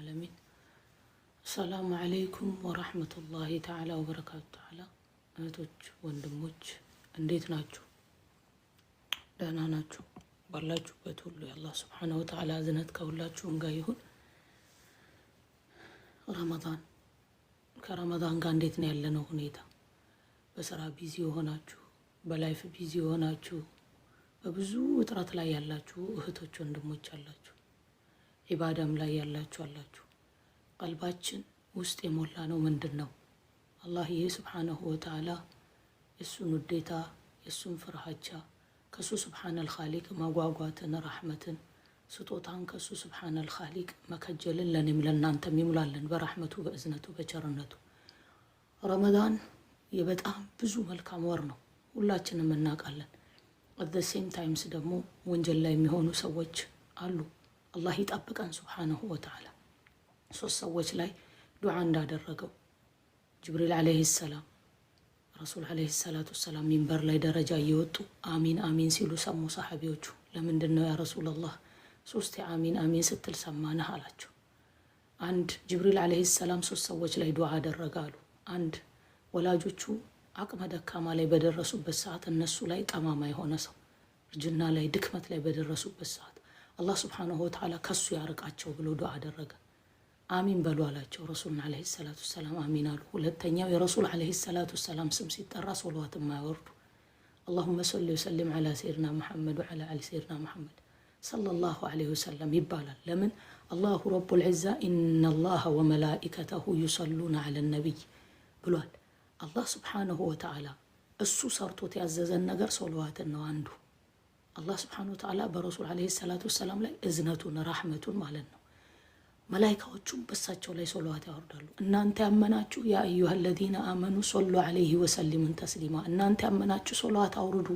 العالمين. السلام عليكم ورحمة الله تعالى وبركاته. على እህቶች ወንድሞች እንዴት ናችሁ? ደህና ናችሁ? ባላችሁበት ሁሉ የአላህ Subhanahu Wa Ta'ala እዝነት ከሁላችሁም ጋር ይሁን። ከረመዳን ጋር እንዴት ነው ያለነው ሁኔታ? በስራ ቢዚ ሆናችሁ፣ በላይፍ ቢዚ ሆናችሁ፣ በብዙ ውጥረት ላይ ያላችሁ እህቶች ወንድሞች አላችሁ። ኢባዳም ላይ ያላችሁ አላችሁ። ቀልባችን ውስጥ የሞላ ነው ምንድነው? አላህ Subhanahu Wa Ta'ala የሱን ውዴታ የሱን ፍርሃቻ ከሱ ሱብሃነል ኻሊቅ ማጓጓትን ረህመትን ስጦታን ከሱ ሱብሃነል ኻሊቅ መከጀልን ለኔም ለናንተም ይሙላልን በረህመቱ በእዝነቱ በቸርነቱ። ረመዳን የበጣም ብዙ መልካም ወር ነው፣ ሁላችንም እናውቃለን። at the same times ደግሞ ወንጀል ላይ የሚሆኑ ሰዎች አሉ። አላህ ይጠብቀን Subhanahu Wa Ta'ala። ሶስት ሰዎች ላይ ዱዓ እንዳደረገው ጅብሪል አለይሂ ሰላም ረሱል አለይሂ ሰላቱ ሰላም ሚንበር ላይ ደረጃ እየወጡ አሚን አሚን ሲሉ ሰሙ ሰሃቢዎቹ። ለምንድነው ያ ረሱላህ ሶስት አሚን አሚን ስትል ሰማነህ አላቸው። አንድ ጅብሪል አለይሂ ሰላም ሶስት ሰዎች ላይ ዱዓ አደረጋሉ። አንድ ወላጆቹ አቅመ ደካማ ላይ በደረሱበት ሰዓት እነሱ ላይ ጠማማ የሆነ ሰው እርጅና ላይ ድክመት ላይ በደረሱበት ሰዓት አላህ Subhanahu Wa Ta'ala ከሱ ያርቃቸው ብሎ ዱዓ አደረገ። አሚን በሉ አላቸው። ረሱል አለይሂ ሰላቱ ሰላም አሚን አሉ። ሁለተኛው የረሱል አለይሂ ሰላቱ ሰላም ስም ሲጠራ ሶላዋት የማይወርዱ اللهم صل وسلم على سيدنا محمد وعلى ال سيدنا محمد صلى الله عليه وسلم ይባላል። ለምን? الله رب العزة إن الله وملائكته يصلون على النبي ብሏል። አላህ Subhanahu Wa Ta'ala እሱ ሰርቶት ያዘዘን ነገር ሶላዋት ነው አንዱ። አላህ Subhanahu Wa Ta'ala በረሱል አለይሂ ሰላቱ ሰላም ላይ እዝነቱን ረህመቱን ማለት ነው። መላእክቶቹም በሳቸው ላይ ሶላዋት ያወርዳሉ። እናንተ ያመናችሁ ያ አዩሃ الذين آمنوا صلوا عليه وسلموا تسليما እናንተ ያመናችሁ ሶላዋት አውርዱ።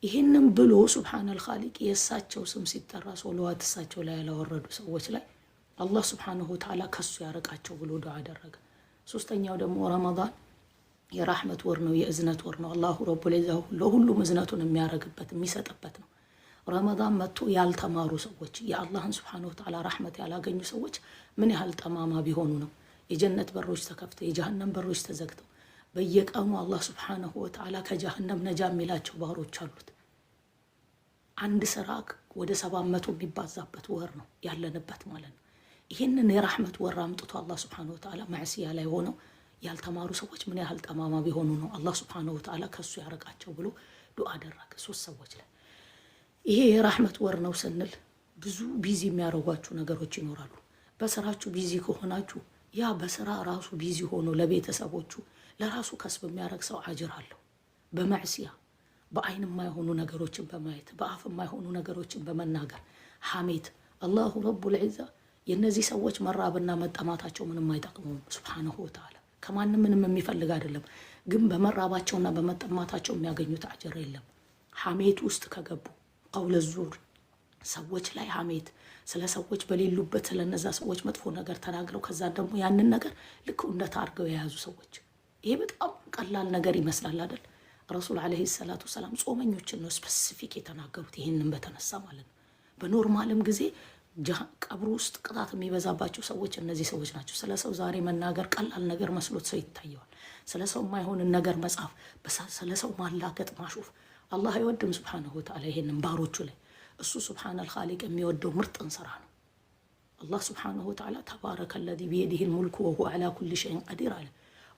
ይሄንን ብሎ ሱብሃነል ኻሊቅ የሳቸው ስም ሲጠራ ሶላዋት እሳቸው ላይ ያወረዱ ሰዎች ላይ አላህ Subhanahu Wa Ta'ala ከሱ ያርቃቸው ብሎ ዱዓ አደረገ። ሶስተኛው ደግሞ ረመዳን የራህመት ወር ነው፣ የእዝነት ወር ነው። አላሁ ረቡል ዒዛ ለሁሉም እዝነቱን የሚያረግበት የሚሰጥበት ነው። ረመዳን መጥቶ ያልተማሩ ሰዎች የአላህን Subhanahu Wa Ta'ala ረህመት ያላገኙ ሰዎች ምን ያህል ጠማማ ቢሆኑ ነው የጀነት በሮች ተከፍተው የጀሃነም በሮች ተዘግተው በየቀኑ አላህ Subhanahu Wa Ta'ala ከጀሃነም ነጃ የሚላቸው ባሮች አሉት። አንድ ስራ ወደ 700 የሚባዛበት ወር ነው ያለንበት ማለት ነው። ይሄንን የራህመት ወር አምጥቶ አላህ Subhanahu Wa Ta'ala ማዕሲያ ላይ ሆነው ያልተማሩ ሰዎች ምን ያህል ጠማማ ቢሆኑ ነው አላህ Subhanahu Wa Ta'ala ከሱ ያረቃቸው ብሎ ዱዓ አደረገ ሶስት ሰዎች ላይ። ይሄ የራህመት ወር ነው ስንል ብዙ ቢዚ የሚያረጓችሁ ነገሮች ይኖራሉ። በስራችሁ ቢዚ ከሆናችሁ ያ በስራ ራሱ ቢዚ ሆኖ ለቤተሰቦቹ ለራሱ ከስብ የሚያረግ ሰው አጅር አለው። በማዕሲያ በአይን የማይሆኑ ነገሮችን በማየት በአፍ የማይሆኑ ነገሮችን በመናገር ሐሜት አላሁ ረቡል ዒዛ የነዚህ ሰዎች መራብና መጠማታቸው ምንም አይጠቅሙም Subhanahu Wa Ta'ala። ከማንም ምንም የሚፈልግ አይደለም፣ ግን በመራባቸውና በመጠማታቸው የሚያገኙት አጅር የለም። ሐሜት ውስጥ ከገቡ ቀውለ ዙር ሰዎች ላይ ሐሜት ስለ ሰዎች በሌሉበት ስለነዛ ሰዎች መጥፎ ነገር ተናግረው ከዛ ደግሞ ያንን ነገር ልክ እንደታርገው የያዙ ሰዎች፣ ይሄ በጣም ቀላል ነገር ይመስላል አይደል? ረሱል አለይሂ ሰላቱ ሰላም ጾመኞችን ነው ስፔሲፊክ የተናገሩት ይሄንን በተነሳ ማለት ነው። በኖርማልም ጊዜ ቀብሩ ውስጥ ቅጣት የሚበዛባቸው ሰዎች እነዚህ ሰዎች ናቸው። ስለ ሰው ዛሬ መናገር ቀላል ነገር መስሎት ሰው ይታየዋል። ስለ ሰው የማይሆን ነገር መጻፍ፣ ስለ ሰው ማላገጥ ማሾፍ አላህ አይወድም Subhanahu Wa Ta'ala። ይሄንን ባሮቹ ላይ እሱ ሱብሃነል ኻሊቅ የሚወደው ምርጥን ስራ ነው። አላህ Subhanahu Wa Ta'ala ተባረከ الذي بيده الملك وهو على كل شيء قدير አለ።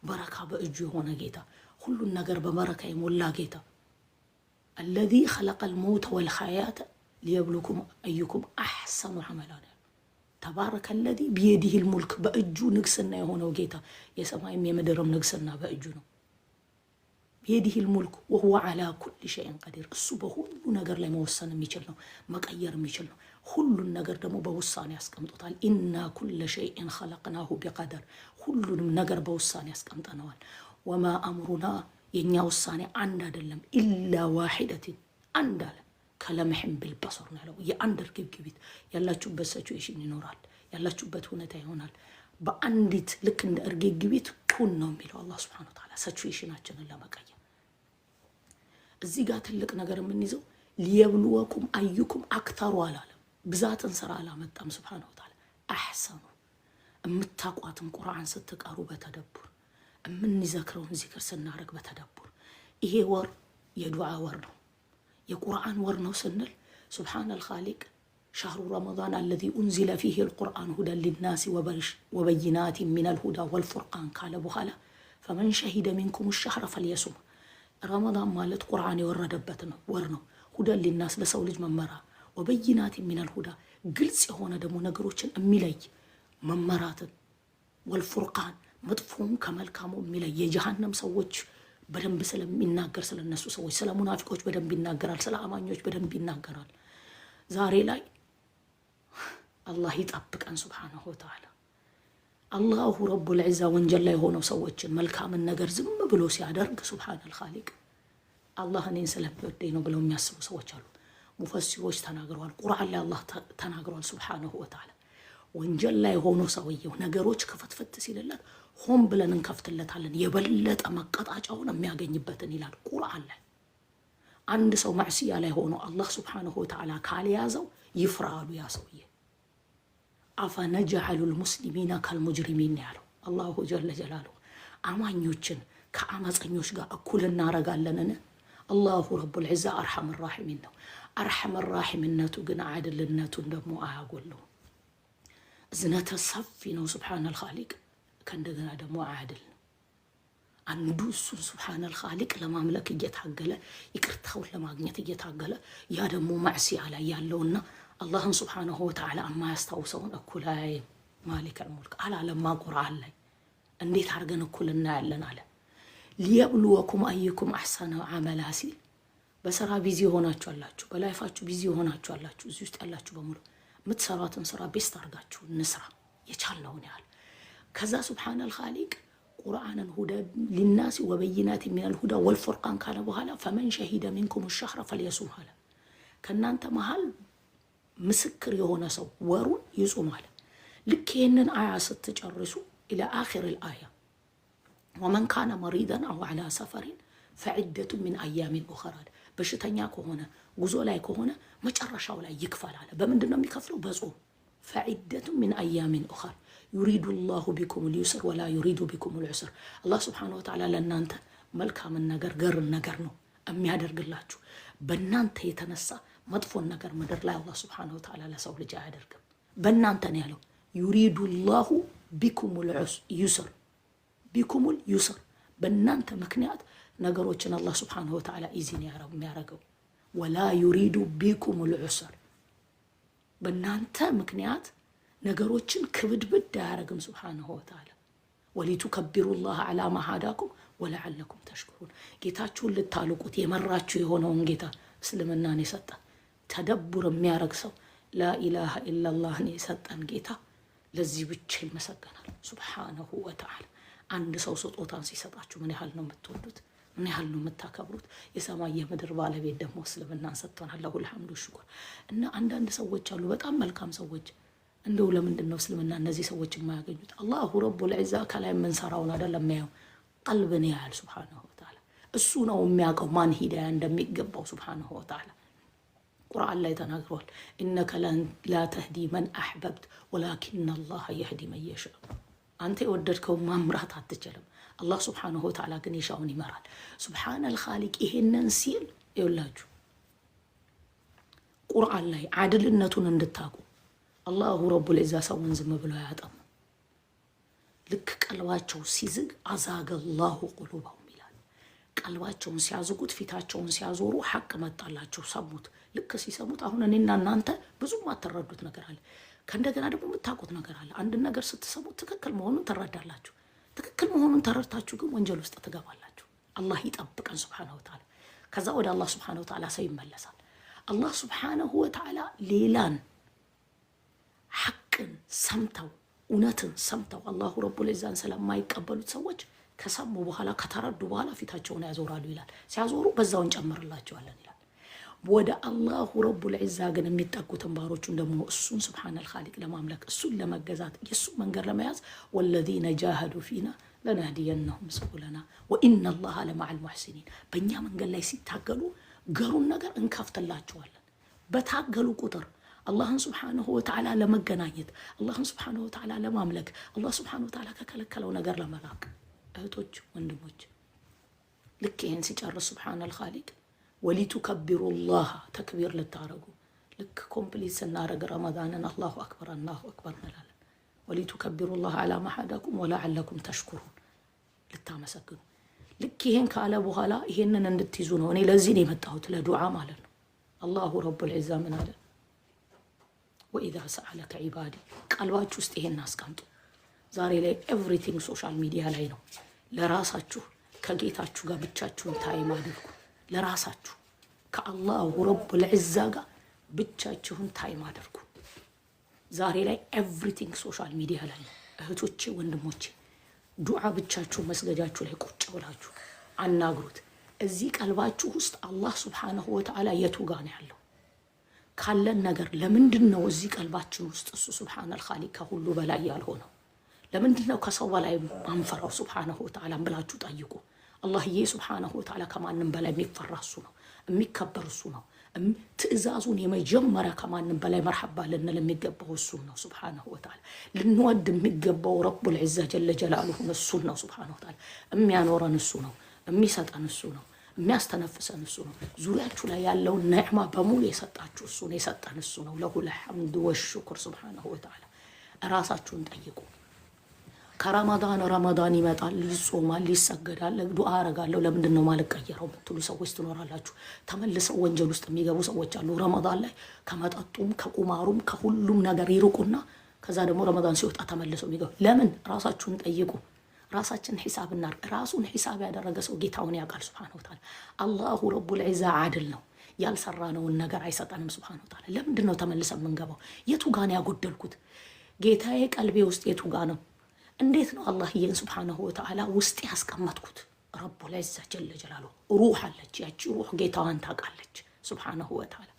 በረካ በእጁ የሆነ ጌታ፣ ሁሉን ነገር በበረካ የሞላ ጌታ الذي خلق الموت والحياة ليبلوكم أيكم أحسن عملا تبارك الذي بيده الملك በእጁ ንግስና የሆነው ጌታ የሰማይም የምድርም ንግስና በእጁ ነው። بيده الملك وهو على كل شيء قدير እሱ በሁሉ ነገር ላይ መወሰን የሚችል ነው፣ መቀየር የሚችል ነው። ሁሉን ነገር ደግሞ በውሳኔ ያስቀምጦታል። إنا كل شيء خلقناه بقدر ሁሉንም ነገር በውሳኔ ያስቀምጠነዋል። وما أمرنا የኛ ውሳኔ አንድ አይደለም إلا واحدة አንድ አለ ከለምህም بالبصر ነው። የአንድ እርግብግቢት ያላችሁበት ሲቹዌሽን ይኖራል፣ ያላችሁበት ሁኔታ ይሆናል። በአንዲት ልክ እንደ እርግብግቢት ኩን ነው የሚለው አላህ Subhanahu Wa Ta'ala ሲቹዌሽናችንን ለመቀየር። እዚህ ጋር ትልቅ ነገር የምንይዘው ሊየብሉወኩም አዩኩም አክተሩ አላለም። ብዛትን ስራ አላመጣም Subhanahu Wa Ta'ala። አሕሰኑ እምታቋትን ቁርአን ስትቀሩ በተደቡር እምንዘክረውን ዚክር ስናረግ በተደቡር። ይሄ ወር የዱዓ ወር ነው፣ የቁርአን ወር ነው ስንል ሱብሓነል ኻሊቅ ሸህሩ ረመዳን አለዚ ኡንዚለ ፊሂ አልቁርአን ሁደን ሊናሲ ወበይናት ሚነል ሁዳ ወልፉርቃን ካለ በኋላ ፈመን ሸሂደ ሚንኩም ሸህረ ፈልየሱም። ረመዳን ማለት ቁርአን የወረደበት ነው ወር ነው። ሁደን ሊናስ ለሰው ልጅ መመራ፣ ወበይናት ሚነል ሁዳ ግልጽ የሆነ ደግሞ ነገሮችን የሚለይ መመራትን፣ ወልፉርቃን መጥፎም ከመልካሙ የሚለይ የጀሃነም ሰዎች በደንብ ስለሚናገር ስለነሱ ሰዎች፣ ስለ ሙናፊቆች በደንብ ይናገራል፣ ስለ አማኞች በደንብ ይናገራል። ዛሬ ላይ አላህ ይጠብቀን ሱብሓነሁ ወተዓላ። አላሁ ረቡል ዒዛ ወንጀል ላይ የሆነው ሰዎችን መልካምን ነገር ዝም ብሎ ሲያደርግ ሱብሓነል ኻሊቅ አላህ እኔን ስለሚወደኝ ነው ብለው የሚያስቡ ሰዎች አሉ። ሙፈሲሮች ተናግረዋል፣ ቁርአን ላይ አላህ ተናግረዋል ሱብሓነሁ ወተዓላ። ወንጀል ላይ ሆኖ ሰውየው ነገሮች ክፍትፍት ሲልለት ሆን ብለን እንከፍትለታለን የበለጠ መቀጣጫውን የሚያገኝበትን ይላል ቁርአን ላይ። አንድ ሰው ማዕሲያ ላይ ሆኖ አላህ ሱብሓነሁ ወተዓላ ካልያዘው ይፍራሉ ያ ሰውዬ። አፈነጀዐሉል ሙስሊሚነ ከልሙጅሪሚን ያለው አላሁ ጀለ ጀላሉሁ። አማኞችን ከአመፀኞች ጋር እኩል እናረጋለንን? አላሁ ረቡል ዒዛ አርሐም ራሒሚን ነው። አርሐም ራሒምነቱ ግን አድልነቱን ደግሞ አያጎለው። እዝነተ ሰፊ ነው ሱብሓነል ኻሊቅ። ከእንደገና ደግሞ አድል ነው። አንዱ እሱን ሱብሓነል ኻሊቅ ለማምለክ እየታገለ ይቅርታውን ለማግኘት እየታገለ ያ ደግሞ ማዕሲያ ላይ ያለውና አላህን ሱብሓነሁ ወተዓላ የማያስታውሰውን እኩል አያይም። ማሊከል ሙልክ አላለማ ቁርአን ላይ እንዴት አድርገን እኩል እናያለን አለ። ሊየብሉወኩም አዩኩም አሕሰነ ዐመላ ሲል በስራ ቢዚ ሆናችሁ አላችሁ፣ በላይፋችሁ ቢዚ ሆናችሁ አላችሁ። እዚህ ውስጥ ያላችሁ በሙሉ የምትሰሯትን ስራ ቤስት አድርጋችሁ እንስራ የቻልነውን ያህል። ከዛ ሱብሓነል ኻሊቅ ቁርአንን ሁደ ሊናሲ ወበይናት ሚነል ሁዳ ወልፉርቃን ካለ በኋላ ፈመን ሸሂደ ሚንኩም ሸህረ ፈልየሱም አለ። ከእናንተ መሃል ምስክር የሆነ ሰው ወሩን ይጹም አለ። ልክ ይህንን አያ ስትጨርሱ ኢላ አኺሪል አያ ወመን ካነ መሪደን አው ዐላ ሰፈሪን ፈዒደቱ ሚን አያሚን ኡኸር አለ። በሽተኛ ከሆነ ጉዞ ላይ ከሆነ መጨረሻው ላይ ይክፈል አለ። በምንድን ነው የሚከፍለው? በጾም። ፈዒደቱ ሚን አያሚን ኡኸር ዩሪዱ ላሁ ቢኩም ልዩስር ወላ ዩሪዱ ቢኩም ልዑስር። አላህ ስብሓነሁ ወተዓላ ለእናንተ መልካምን ነገር ገርን ነገር ነው የሚያደርግላችሁ። በእናንተ የተነሳ መጥፎን ነገር ምድር ላይ አላህ ስብሓነሁ ወተዓላ ለሰው ልጅ አያደርግም። በእናንተ ነው ያለው። ዩሪዱ ላሁ ቢኩም ልዩስር ቢኩም ልዩስር። በእናንተ ምክንያት ነገሮችን አላህ ስብሓነሁ ወተዓላ ኢዚን የሚያደርገው። ወላ ዩሪዱ ቢኩም ልዑስር። በእናንተ ምክንያት ነገሮችን ክብድብድ አያረግም ሱብሓነሁ ወተዓላ። ወሊቱከቢሩላህ ዐላ ማ ሀዳኩም ወለዐለኩም ተሽኩሩን። ጌታችሁን ልታልቁት የመራችሁ የሆነውን ጌታ እስልምናን የሰጠ ተደቡር የሚያረግ ሰው ላኢላሃ ኢለላህን የሰጠን ጌታ ለዚህ ብቻ ይመሰገናል ሱብሓነሁ ወተዓላ። አንድ ሰው ስጦታን ሲሰጣችሁ ምን ያህል ነው የምትወዱት? ምን ያህል ነው የምታከብሩት? የሰማይ የምድር ባለቤት ደግሞ እስልምናን ሰጥቶናል። ለሁል ሐምዱ ሽኩር። እና አንዳንድ ሰዎች አሉ በጣም መልካም ሰዎች፣ እንደው ለምንድን ነው እስልምና እነዚህ ሰዎች የማያገኙት? አላሁ ረቡል ዒዛ ከላይ የምንሰራውን አይደለም የሚያየው፣ ቀልብን ያያል ሱብሓነሁ ወተዓላ። እሱ ነው የሚያውቀው ማን ሂዳያ እንደሚገባው ሱብሓነሁ ወተዓላ። ቁርአን ላይ ተናግሯል። ኢነከ ላ ተህዲ መን አሕበብት ወላኪን አላህ የህዲ መን የሻእ። አንተ የወደድከው ማምራት አትችልም፣ አላህ ሱብሓነሁ ወተዓላ ግን የሻውን ይመራል። ሱብሓነል ኻሊቅ ይሄንን ሲል ይውላችሁ ቁርአን ላይ አድልነቱን እንድታቁ አላሁ ረቡል ዒዛ ሰውን ዝም ብሎ አያጠም። ልክ ቀልባቸው ሲዝግ አዛገላሁ ቁሉበሁም ይላል። ቀልባቸውን ሲያዝጉት ፊታቸውን ሲያዞሩ ሐቅ መጣላቸው፣ ሰሙት። ልክ ሲሰሙት አሁን እኔና እናንተ ብዙም አትረዱት ነገር አለ፣ ከእንደገና ደግሞ የምታውቁት ነገር አለ። አንድ ነገር ስትሰሙት ትክክል መሆኑን ትረዳላችሁ። ትክክል መሆኑን ተረድታችሁ ግን ወንጀል ውስጥ ትገባላችሁ። አላህ ይጠብቀን ሱብሓነሁ ወተዓላ። ከዛ ወደ አላህ ሱብሓነሁ ወተዓላ ሰው ይመለሳል። አላህ ሱብሓነሁ ወተዓላ ሌላን ሐቅን ሰምተው እውነትን ሰምተው አላሁ ረቡል ዒዛን ስለማይቀበሉት ሰዎች ከሰሙ በኋላ ከተረዱ በኋላ ፊታቸውን ያዞራሉ ይላል። ሲያዞሩ በዛው እንጨምርላቸዋለን ይላል። ወደ አላሁ ረቡል ዒዛ ግን የሚጠጉትን ባሮቹን ደግሞ እሱን ሱብሓነል ኻሊቅ ለማምለክ እሱን ለመገዛት የእሱን መንገድ ለመያዝ ወለዚነ ጃሃዱ ፊና ለነህዲየነሁም ሱቡለና ወኢነላሃ ለመዐል ሙሕሲኒን። በእኛ መንገድ ላይ ሲታገሉ ገሩን ነገር እንከፍትላቸዋለን። በታገሉ ቁጥር አላህን ሱብሓነሁ ወተዓላ ለመገናኘት አላህን ሱብሓነሁ ወተዓላ ለማምለክ አላህ ሱብሓነሁ ወተዓላ ከከለከለው ነገር ለመራቅ እህቶች ወንድሞች ልክ ይሄን ሲጨርስ ሱብሓነል ኻሊቅ ወሊቱከቢሩላህ ተክቢር ልታረጉ ልክ ኮምፕሊት ስናረግ ረመዳንን አላሁ አክበር እንላለን። ወሊቱከቢሩላህ ዐላ ማ ሀዳኩም ወለዐለኩም ተሽኩሩን ልታመሰግኑ ልክ ይሄን ካለ በኋላ ይሄንን እንድትይዙ ነው። እኔ ለዚህ ነው የመጣሁት ለዱዓ ማለት ነው። አላሁ ረቡል ዒዛ ምን አለ? ወኢዛ ሰአለከ ዒባዲ ቀልባችሁ ውስጥ ይሄን አስቀምጡ። ዛሬ ላይ ኤቭሪቲንግ ሶሻል ሚዲያ ላይ ነው። ለራሳችሁ ከጌታችሁ ጋር ብቻችሁን ታይም አድርጉ። ለራሳችሁ ከአላሁ ረቡል ዒዛ ጋር ብቻችሁን ታይም አድርጉ። ዛሬ ላይ ኤቭሪቲንግ ሶሻል ሚዲያ ላይ ነው። እህቶቼ ወንድሞቼ ዱዓ ብቻችሁ መስገጃችሁ ላይ ቁጭ ብላችሁ አናግሩት። እዚህ ቀልባችሁ ውስጥ አላህ ሱብሓነሁ ወተዓላ የቱ ጋር ነው ያለው? ካለን ነገር ለምንድን ነው እዚህ ቀልባችን ውስጥ እሱ ሱብሓነል ኻሊቅ ከሁሉ በላይ ያልሆነው? ለምንድን ነው ከሰው በላይ አንፈራው ሱብሓነሁ ወተዓላ ብላችሁ ጠይቁ። አላህዬ ሱብሓነሁ ወተዓላ ከማንም በላይ የሚፈራ እሱ ነው፣ የሚከበር እሱ ነው። ትእዛዙን የመጀመሪያ ከማንም በላይ መርሐባ ልንል የሚገባው እሱ ነው ሱብሓነሁ ወተዓላ። ልንወድ የሚገባው ረቡል ዒዛ ጀለ ጀላሉሁ እሱ ነው ሱብሓነሁ ወተዓላ። የሚያኖረን እሱ ነው፣ የሚሰጠን እሱ ነው፣ የሚያስተነፍሰን እሱ ነው። ዙሪያችሁ ላይ ያለውን ነዕማ በሙሉ የሰጣችሁ እሱ ነው፣ የሰጠን እሱ ነው። ለሁል ሐምድ ወሽኩር ሱብሓነሁ ወተዓላ። ራሳችሁን ጠይቁ። ረመዳን ይመጣል፣ ይጾማል፣ ይሰገዳል፣ ዱዓ አረጋለሁ ለምንድን ነው ማልቀየረው የምትሉ ሰዎች ትኖራላችሁ። ተመልሰው ወንጀል ውስጥ የሚገቡ ሰዎች አሉ። ረመዳን ላይ ከመጠጡም ከቁማሩም ከሁሉም ነገር ይርቁና ከዛ ደግሞ ረመዳን ሲወጣ ተመልሰው የሚገቡ ለምን? ራሳችሁን ጠይቁ። ራሳችን ሒሳብ እናድርግ። ራሱን ሒሳብ ያደረገ ሰው ጌታውን ያውቃል ሱብሓነሁ ወተዓላ። አላሁ ረቡል ዒዛ አድል ነው። ያልሰራነውን ነገር አይሰጠንም ሱብሓነሁ ወተዓላ። ለምንድን ነው ተመልሰን የምንገባው? የቱ ጋ ነው ያጎደልኩት? ጌታዬ ቀልቤ ውስጥ የቱ ጋ ነው? እንዴት ነው አላህዬን ሱብሓነሁ ወተዓላ ውስጥ ያስቀመጥኩት? ረቡል ዒዛ ጀለ ጀላሉሁ ሩህ አለች። ያቺ ሩህ ጌታዋን ታውቃለች ሱብሓነሁ ወተዓላ።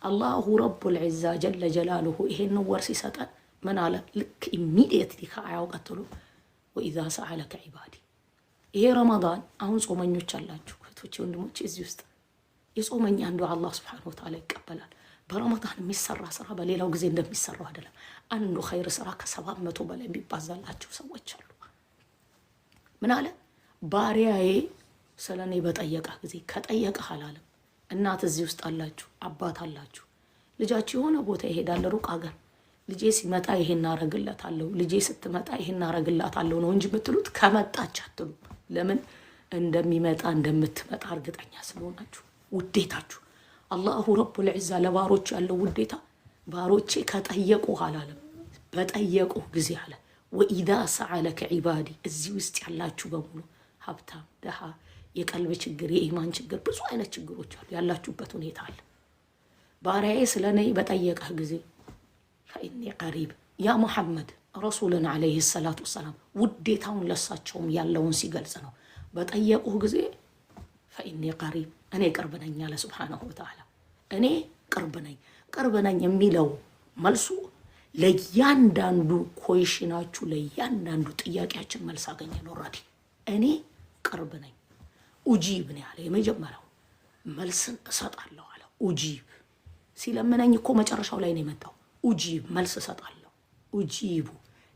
አላሁ ረቡል ዒዛ ጀለ ጀላሉሁ ይሄን ወር ሲሰጠን ምን አለ? ልክ ኢሚዲየትሊ ከአያው ቀጥሎ ወኢዛ ሰአለከ ዒባዲ። ይሄ ረመዳን አሁን ጾመኞች አላችሁ እህቶቼ ወንድሞቼ፣ እዚህ ውስጥ የጾመኛ አንዱ አላህ ሱብሓነሁ ወተዓላ ይቀበላል። በረመዳን የሚሰራ ስራ በሌላው ጊዜ እንደሚሰራው አይደለም። አንዱ ኸይር ስራ ከ700 በላይ የሚባዛላቸው ሰዎች አሉ። ምን አለ? ባሪያዬ ስለኔ በጠየቀ ጊዜ ከጠየቀህ አላለም። እናት እዚህ ውስጥ አላችሁ፣ አባት አላችሁ። ልጃችሁ የሆነ ቦታ ይሄዳል ሩቅ ሀገር፣ ልጄ ሲመጣ ይሄን አረግላታለሁ፣ ልጄ ስትመጣ ይሄን አረግላታለሁ ነው እንጂ የምትሉት ከመጣች አትሉ። ለምን? እንደሚመጣ እንደምትመጣ እርግጠኛ ስለሆናችሁ ውዴታችሁ። አላሁ ረቡል ዒዛ ለባሮች ያለው ውዴታ ባሮቼ ከጠየቁ አላለም፣ በጠየቁ ጊዜ አለ። ወኢዛ ሰአለከ ዒባዲ። እዚህ ውስጥ ያላችሁ በሙሉ ሀብታም፣ ደሃ፣ የቀልብ ችግር፣ የኢማን ችግር፣ ብዙ አይነት ችግሮች አሉ። ያላችሁበት ሁኔታ አለ። ባሪያዬ ስለኔ በጠየቀህ ጊዜ ፈኢኒ ቀሪብ። ያ ሙሐመድ ረሱልን ዓለይሂ ሰላቱ ወሰላም ውዴታውን ለሳቸውም ያለውን ሲገልጽ ነው። በጠየቁህ ጊዜ ፈኢኒ ቀሪብ፣ እኔ ቅርብ ነኝ አለ ሱብሓነሁ ወተዓላ። እኔ ቅርብ ነኝ። ቅርብ ነኝ የሚለው መልሱ ለእያንዳንዱ ኮይሽናችሁ፣ ለእያንዳንዱ ጥያቄያችን መልስ አገኘን። ኦልሬዲ እኔ ቅርብ ነኝ። ኡጂብ ነው ያለ። የመጀመሪያው መልስን እሰጣለሁ አለ። ኡጂብ ሲለምነኝ እኮ መጨረሻው ላይ ነው የመጣው። ኡጂብ መልስ እሰጣለሁ። ኡጂቡ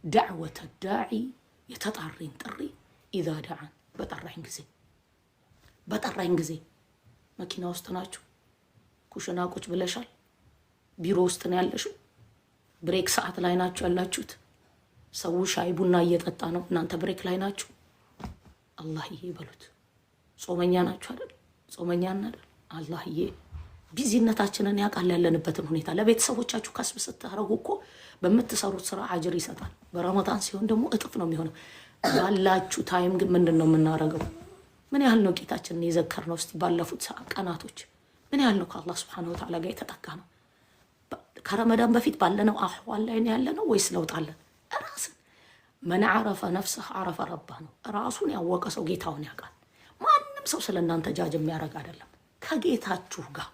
ዳዕወተ ዳዒ፣ የተጣሪን ጥሪ፣ ኢዛ ዳዓን፣ በጠራኝ ጊዜ። በጠራኝ ጊዜ መኪና ውስጥ ናችሁ፣ ኩሽና ቁጭ ብለሻል፣ ቢሮ ውስጥ ነው ያለሽው፣ ብሬክ ሰዓት ላይ ናችሁ ያላችሁት፣ ሰው ሻይ ቡና እየጠጣ ነው፣ እናንተ ብሬክ ላይ ናችሁ። አላህዬ በሉት። ጾመኛ ናችሁ አይደል? ጾመኛ አይደል? አላህዬ ቢዚነታችንን ያውቃል፣ ያለንበትን ሁኔታ። ለቤተሰቦቻችሁ ከስብ ስታረጉ እኮ በምትሰሩት ስራ አጅር ይሰጣል። በረመዳን ሲሆን ደግሞ እጥፍ ነው የሚሆነው። ባላችሁ ታይም ግን ምንድን ነው የምናደርገው? ምን ያህል ነው ጌታችንን የዘከርነው? እስቲ ባለፉት ቀናቶች ምን ያህል ነው ከአላህ ሱብሓነሁ ወተዓላ ጋር የተጠጋ ነው? ከረመዳን በፊት ባለነው አህዋል ላይ ነው ያለነው ወይስ ለውጥ አለን? ራስን መን ዓረፈ ነፍሰህ ዓረፈ ረባህ ነው። ራሱን ያወቀ ሰው ጌታውን ያውቃል። ማንም ሰው ስለ እናንተ ጃጅ የሚያደርግ አይደለም። ከጌታችሁ ጋር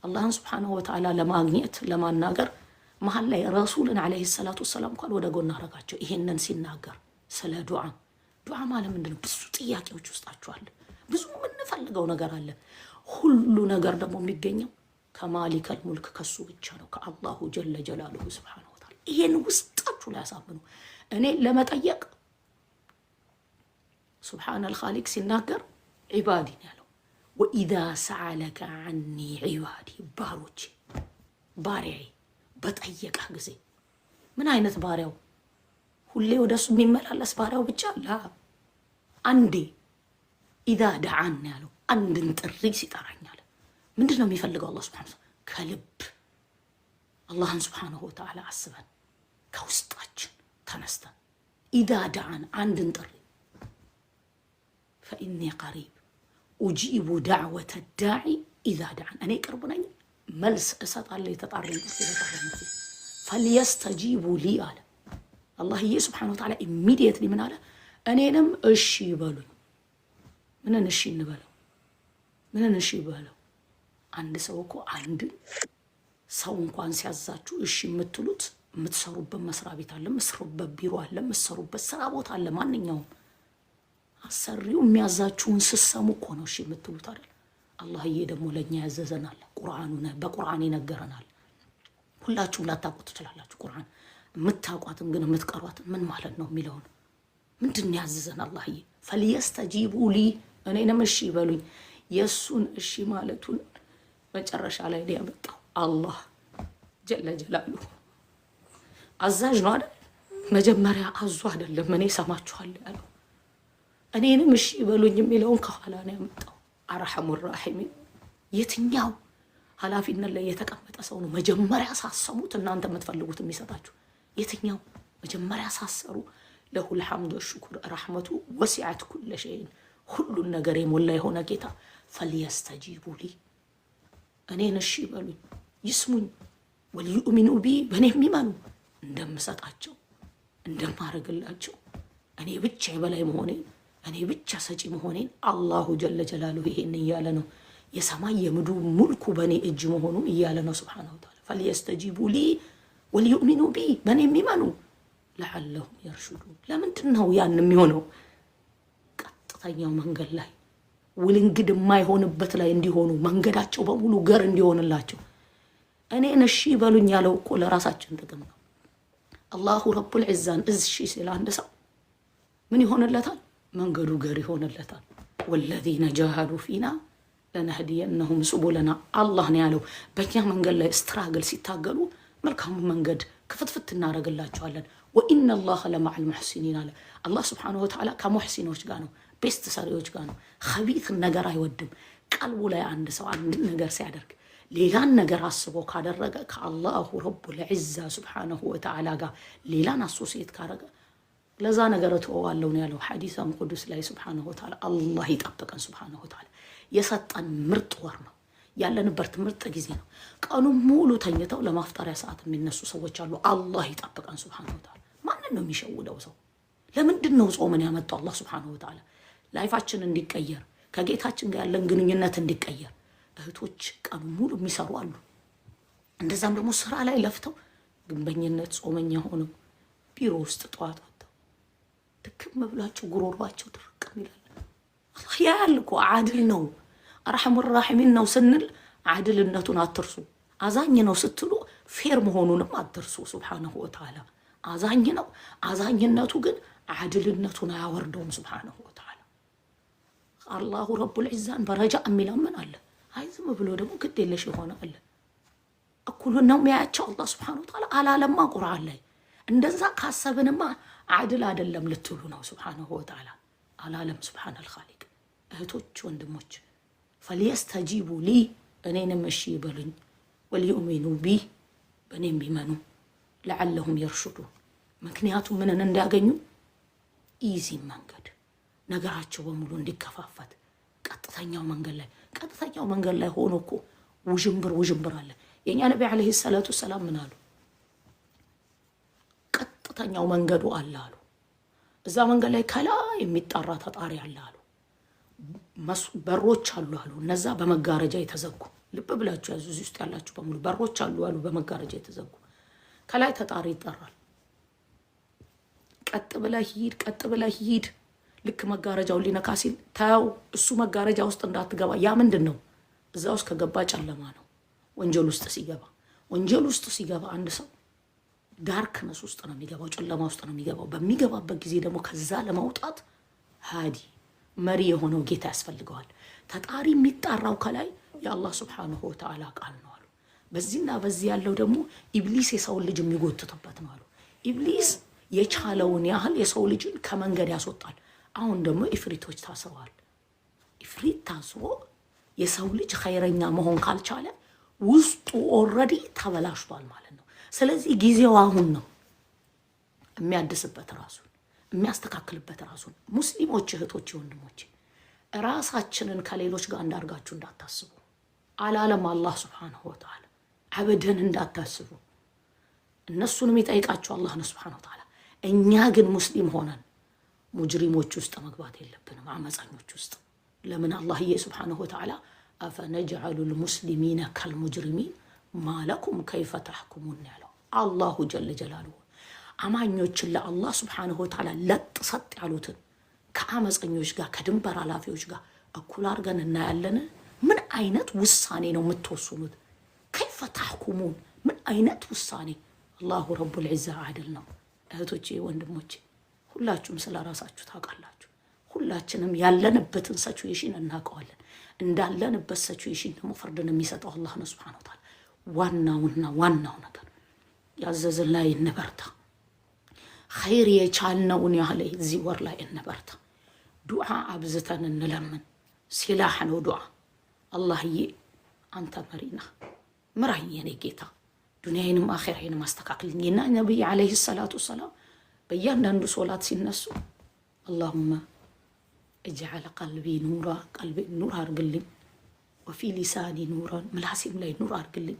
አላህን ሱብሓነሁ ወተዓላ ለማግኘት ለማናገር መሀል ላይ ረሱልን ዓለይሂ ሰላቱ ወሰላም እንኳን ወደ ጎን አረጋቸው። ይሄንን ሲናገር ስለ ዱዓ ማለት ምንድን ነው? ብዙ ጥያቄዎች ውስጣችሁ አለ። ብዙ የምንፈልገው ነገር አለ። ሁሉ ነገር ደግሞ የሚገኘው ከማሊከል ሙልክ ከሱ ብቻ ነው ከአላሁ ጀለ ጀላሉሁ ሱብሓነሁ ወተዓላ። ይሄን ውስጣችሁ ላይ ያሳምኑ። እኔ ለመጠየቅ ሱብሓነል ኻሊቅ ሲናገር ዒባዲ ነው ያለው። ወኢዛ ሰአለከ ዐኒ ዒባዲ ባሮቼ ባሪያዬ በጠየቀህ ጊዜ ምን አይነት ባሪያው? ሁሌ ወደሱ የሚመላለስ ባሪያው ብቻ ላ አንዴ ኢዛ ደዓን ያለው አንድን ጥሪ ሲጠራኛል። ምንድን ነው የሚፈልገው አላህ ሱብሓነሁ ወተዓላ? ከልብ አላህን ሱብሓነሁ ወተዓላ አስበን ከውስጣችን ተነስተን ኢዛ ደዓን አንድን ጥሪ ፈኢኒ ቀሪብ ኡጂቡ ዳዕወተ ዳዒ ኢዛ ደዓን እኔ ቅርብ ነኝ መልስ እሰጣለሁ የተጣራኝ ጥሪ የተጣራኝ ፈልየስተጂቡ ሊ አለ አላህዬ ሱብሓነሁ ወተዓላ። ኢሚዲየትሊ ምን አለ? እኔንም እሺ ይበሉኝ። ምንን እሺ እንበለው? ምንን እሺ ይበለው? አንድ ሰው እኮ አንድ ሰው እንኳን ሲያዛችሁ እሺ የምትሉት የምትሰሩበት መስሪያ ቤት አለ፣ የምትሰሩበት ቢሮ አለ፣ የምትሰሩበት ስራ ቦታ አለ። ማንኛውም አሰሪው የሚያዛችሁን ስትሰሙ እኮ ነው እሺ የምትሉት አይደል? አላህዬ ደግሞ ለእኛ ያዘዘናል። በቁርአን ይነገረናል። ሁላችሁም ላታውቁት ትችላላችሁ ቁርአን። የምታውቋትም ግን የምትቀሯትም ምን ማለት ነው የሚለውን ምንድን ያዘዘን አላህዬ? ፈልየስተጂቡ ሊ እኔንም እሺ ይበሉኝ። የእሱን እሺ ማለቱን መጨረሻ ላይ ያመጣው አላህ ጀለ ጀላሉሁ አዛዥ ነው አይደል? መጀመሪያ አዙ አይደለም እኔ ሰማችኋለሁ ያለው። እኔንም እሺ ይበሉኝ የሚለውን ከኋላ ነው ያመጣው። አርሐሙ ራሒሚን የትኛው ኃላፊነት ላይ የተቀመጠ ሰው ነው መጀመሪያ ሳሰሙት እናንተ የምትፈልጉት የሚሰጣችሁ? የትኛው መጀመሪያ ሳሰሩ ለሁል ሐምዱ ወሽኩር ረሕመቱ ወሲዐት ኩለ ሸይን ሁሉን ነገር የሞላ የሆነ ጌታ ፈልየስተጂቡ ሊ እኔን እሺ ይበሉኝ ይስሙኝ፣ ወልዩእሚኑ ቢ በእኔ የሚመኑ እንደምሰጣቸው እንደማረግላቸው እኔ ብቻ የበላይ መሆኔን እኔ ብቻ ሰጪ መሆኔን አላሁ ጀለ ጀላሉሁ ይሄን እያለ ነው። የሰማይ የምድሩ ሙልኩ በእኔ እጅ መሆኑን እያለ ነው ሱብሓነሁ ወተዓላ። ፈልየስተጂቡ ሊ ወልዩእሚኑ ቢ በእኔ የሚመኑ ለዓለሁም የርሹዱን። ለምንድን ነው ያን የሚሆነው? ቀጥተኛው መንገድ ላይ ውልንግድ የማይሆንበት ላይ እንዲሆኑ መንገዳቸው በሙሉ ገር እንዲሆንላቸው። እኔን እሺ በሉኝ ያለው እኮ ለራሳችን ጥቅም ነው። አላሁ ረቡል ዒዛን እሺ ሲል አንድ ሰው ምን ይሆንለታል? መንገዱ ገር ይሆንለታል። ወለዚነ ጃሃዱ ፊና ለነህዲየነሁም ሱቡለና አላህ ነው ያለው። በእኛ መንገድ ላይ ስትራግል ሲታገሉ መልካሙ መንገድ ክፍትፍት እናደርግላቸዋለን። ወኢነላህ ለመዐል ሙሕሲኒን አለ አላህ ሱብሓነሁ ወተዓላ ከሙሕሲኖች ጋር ነው፣ ቤስት ሰሪዎች ጋር ነው። ኸቢት ነገር አይወድም። ቀልቡ ላይ አንድ ሰው አንድ ነገር ሲያደርግ ሌላን ነገር አስቦ ካደረገ ከአላሁ ረቡል ዒዛ ሱብሓነሁ ወተዓላ ጋር ሌላን አሶሲየት ካደረገ ለዛ ነገር ተወዋለው ነው ያለው ሐዲሰን ቅዱስ ላይ ሱብሓነሁ ወተዓላ። አላህ ይጠብቀን ሱብሓነሁ ወተዓላ። የሰጠን ምርጥ ወር ነው ያለንበት ምርጥ ጊዜ ነው። ቀኑን ሙሉ ተኝተው ለማፍጠሪያ ሰዓት የሚነሱ ሰዎች አሉ። አላህ ይጠብቀን ሱብሓነሁ ወተዓላ። ማንን ነው የሚሸውደው ሰው? ለምንድን ነው ጾምን ያመጣው አላህ ሱብሓነሁ ወተዓላ? ላይፋችን እንዲቀየር ከጌታችን ጋር ያለን ግንኙነት እንዲቀየር። እህቶች ቀኑን ሙሉ የሚሰሩ አሉ። እንደዛም ደግሞ ስራ ላይ ለፍተው ግንበኝነት ጾመኛ ሆነው ቢሮ ውስጥ ጠዋት ወጥተው ድክም ብሏቸው ጉሮሯቸው ድርቅ ይላል። አላህ ያያል እኮ አድል ነው። አርሐሙ ራሒሚን ነው ስንል አድልነቱን አትርሱ። አዛኝ ነው ስትሉ ፌር መሆኑንም አትርሱ። ሱብሓነሁ ወተዓላ አዛኝ ነው። አዛኝነቱ ግን አድልነቱን አያወርደውም። ሱብሓነሁ ወተዓላ አላሁ ረቡል ዒዛን በረጃ የሚለምን አለ። አይ ዝም ብሎ ደግሞ ግድ የለሽ የሆነ አለ። እኩሉን ነው የሚያያቸው አላህ ሱብሓነሁ ወተዓላ አላለማ ቁርአን ላይ። እንደዛ ካሰብንማ አድል አይደለም ልትሉ ነው። ሱብሓነሁ ወተዓላ አላለም። ሱብሓነል ኻሊቅ። እህቶች ወንድሞች ፈልየስተጂቡ ሊ እኔንም እሺ ይበሉኝ፣ ወልዩእሚኑ ቢ በእኔም ቢመኑ ለዓለሁም የርሹዱን ምክንያቱም ምንን እንዲያገኙ ኢዚ መንገድ ነገራቸው በሙሉ እንዲከፋፈት ቀጥተኛው መንገድ ላይ ሆኖ እኮ ውዥንብር አለ። የእኛ ነቢ ዓለይሂ ሰላቱ ሰላም ምን አሉ? ቀጥተኛው መንገዱ አለ አሉ። እዛ መንገድ ላይ ከላይ የሚጣራ ተጣሪ አለ አሉ። በሮች አሉ አሉ። እነዛ በመጋረጃ የተዘጉ ልብ ብላችሁ ያዙ። እዚህ ውስጥ ያላችሁ በሙሉ በሮች አሉ አሉ በመጋረጃ የተዘጉ። ከላይ ተጣሪ ይጠራል። ቀጥ ብለህ ሂድ። ልክ መጋረጃው ሊነካ ሲል ታው እሱ መጋረጃ ውስጥ እንዳትገባ። ያ ምንድን ነው? እዛ ውስጥ ከገባ ጨለማ ነው። ወንጀል ውስጥ ሲገባ አንድ ሰው ዳርክነስ ውስጥ ነው የሚገባው፣ ጨለማ ውስጥ ነው የሚገባው። በሚገባበት ጊዜ ደግሞ ከዛ ለማውጣት ሃዲ መሪ የሆነው ጌታ ያስፈልገዋል። ተጣሪ የሚጣራው ከላይ የአላህ ሱብሓነሁ ወተዓላ ቃል ነው አሉ። በዚህና በዚህ ያለው ደግሞ ኢብሊስ የሰውን ልጅ የሚጎትትበት ነው አሉ። ኢብሊስ የቻለውን ያህል የሰው ልጅን ከመንገድ ያስወጣል። አሁን ደግሞ ኢፍሪቶች ታስረዋል። ኢፍሪት ታስሮ የሰው ልጅ ኸይረኛ መሆን ካልቻለ ውስጡ ኦልሬዲ ተበላሽቷል ማለት ነው። ስለዚህ ጊዜው አሁን ነው የሚያድስበት ራሱን የሚያስተካክልበት ራሱን። ሙስሊሞች እህቶች ወንድሞች ራሳችንን ከሌሎች ጋር እንዳርጋችሁ እንዳታስቡ አላለም አላህ ሱብሓነሁ ወተዓላ። አበደን እንዳታስቡ። እነሱንም ይጠይቃቸው አላህ ነው ሱብሓነሁ ወተዓላ። እኛ ግን ሙስሊም ሆነን ሙጅሪሞች ውስጥ መግባት የለብንም፣ አመፀኞች ውስጥ። ለምን አላህዬ ሱብሓነሁ ወተዓላ አፈነጅዐሉል ሙስሊሚነ ከልሙጅሪሚን ማለኩም ከይፈ ተሕኩሙን ያለው አላሁ ጀለ ጀላሉሁ። አማኞችን ለአላህ ሱብሓነሁ ወተዓላ ለጥ ሰጥ ያሉትን ከአመፀኞች ጋር ከድንበር ኃላፊዎች ጋር እኩል አድርገን እናያለን? ምን አይነት ውሳኔ ነው የምትወስኑት? ከይፈ ተሕኩሙን ምን አይነት ውሳኔ! አላሁ ረቡል ዒዛ አድል ነው። እህቶቼ ወንድሞቼ ሁላችሁም ስለ ራሳችሁ ታውቃላችሁ። ሁላችንም ያለንበትን ሲቹዌሽን እናውቀዋለን። እንዳለንበት ሲቹዌሽን ደግሞ ፍርድን የሚሰጠው አላህ ነው ሱብሓነሁ ወተዓላ። ዋናው ነገር ያዘዘን ላይ እንበርታ። ኸይር የቻልነውን ያህል እዚህ ወር ላይ እንበርታ። ዱዓ አብዝተን እንለምን። ሲላህ ነው ዱዓ። አላህዬ አንተ መሪና ምራኝ የኔ ጌታ፣ ዱንያዬንም አኺራዬንም አስተካክልኝ። እና ነብይ አለይሂ ሰላቱ ሰላም በእያንዳንዱ ሶላት ሲነሱ አላሁመ እጅዐል ቀልቢ ኑራ፣ ቀልቢ ኑር አርግልኝ፣ ወፊ ሊሳኒ ኑራን፣ ምላሴም ላይ ኑር አርግልኝ፣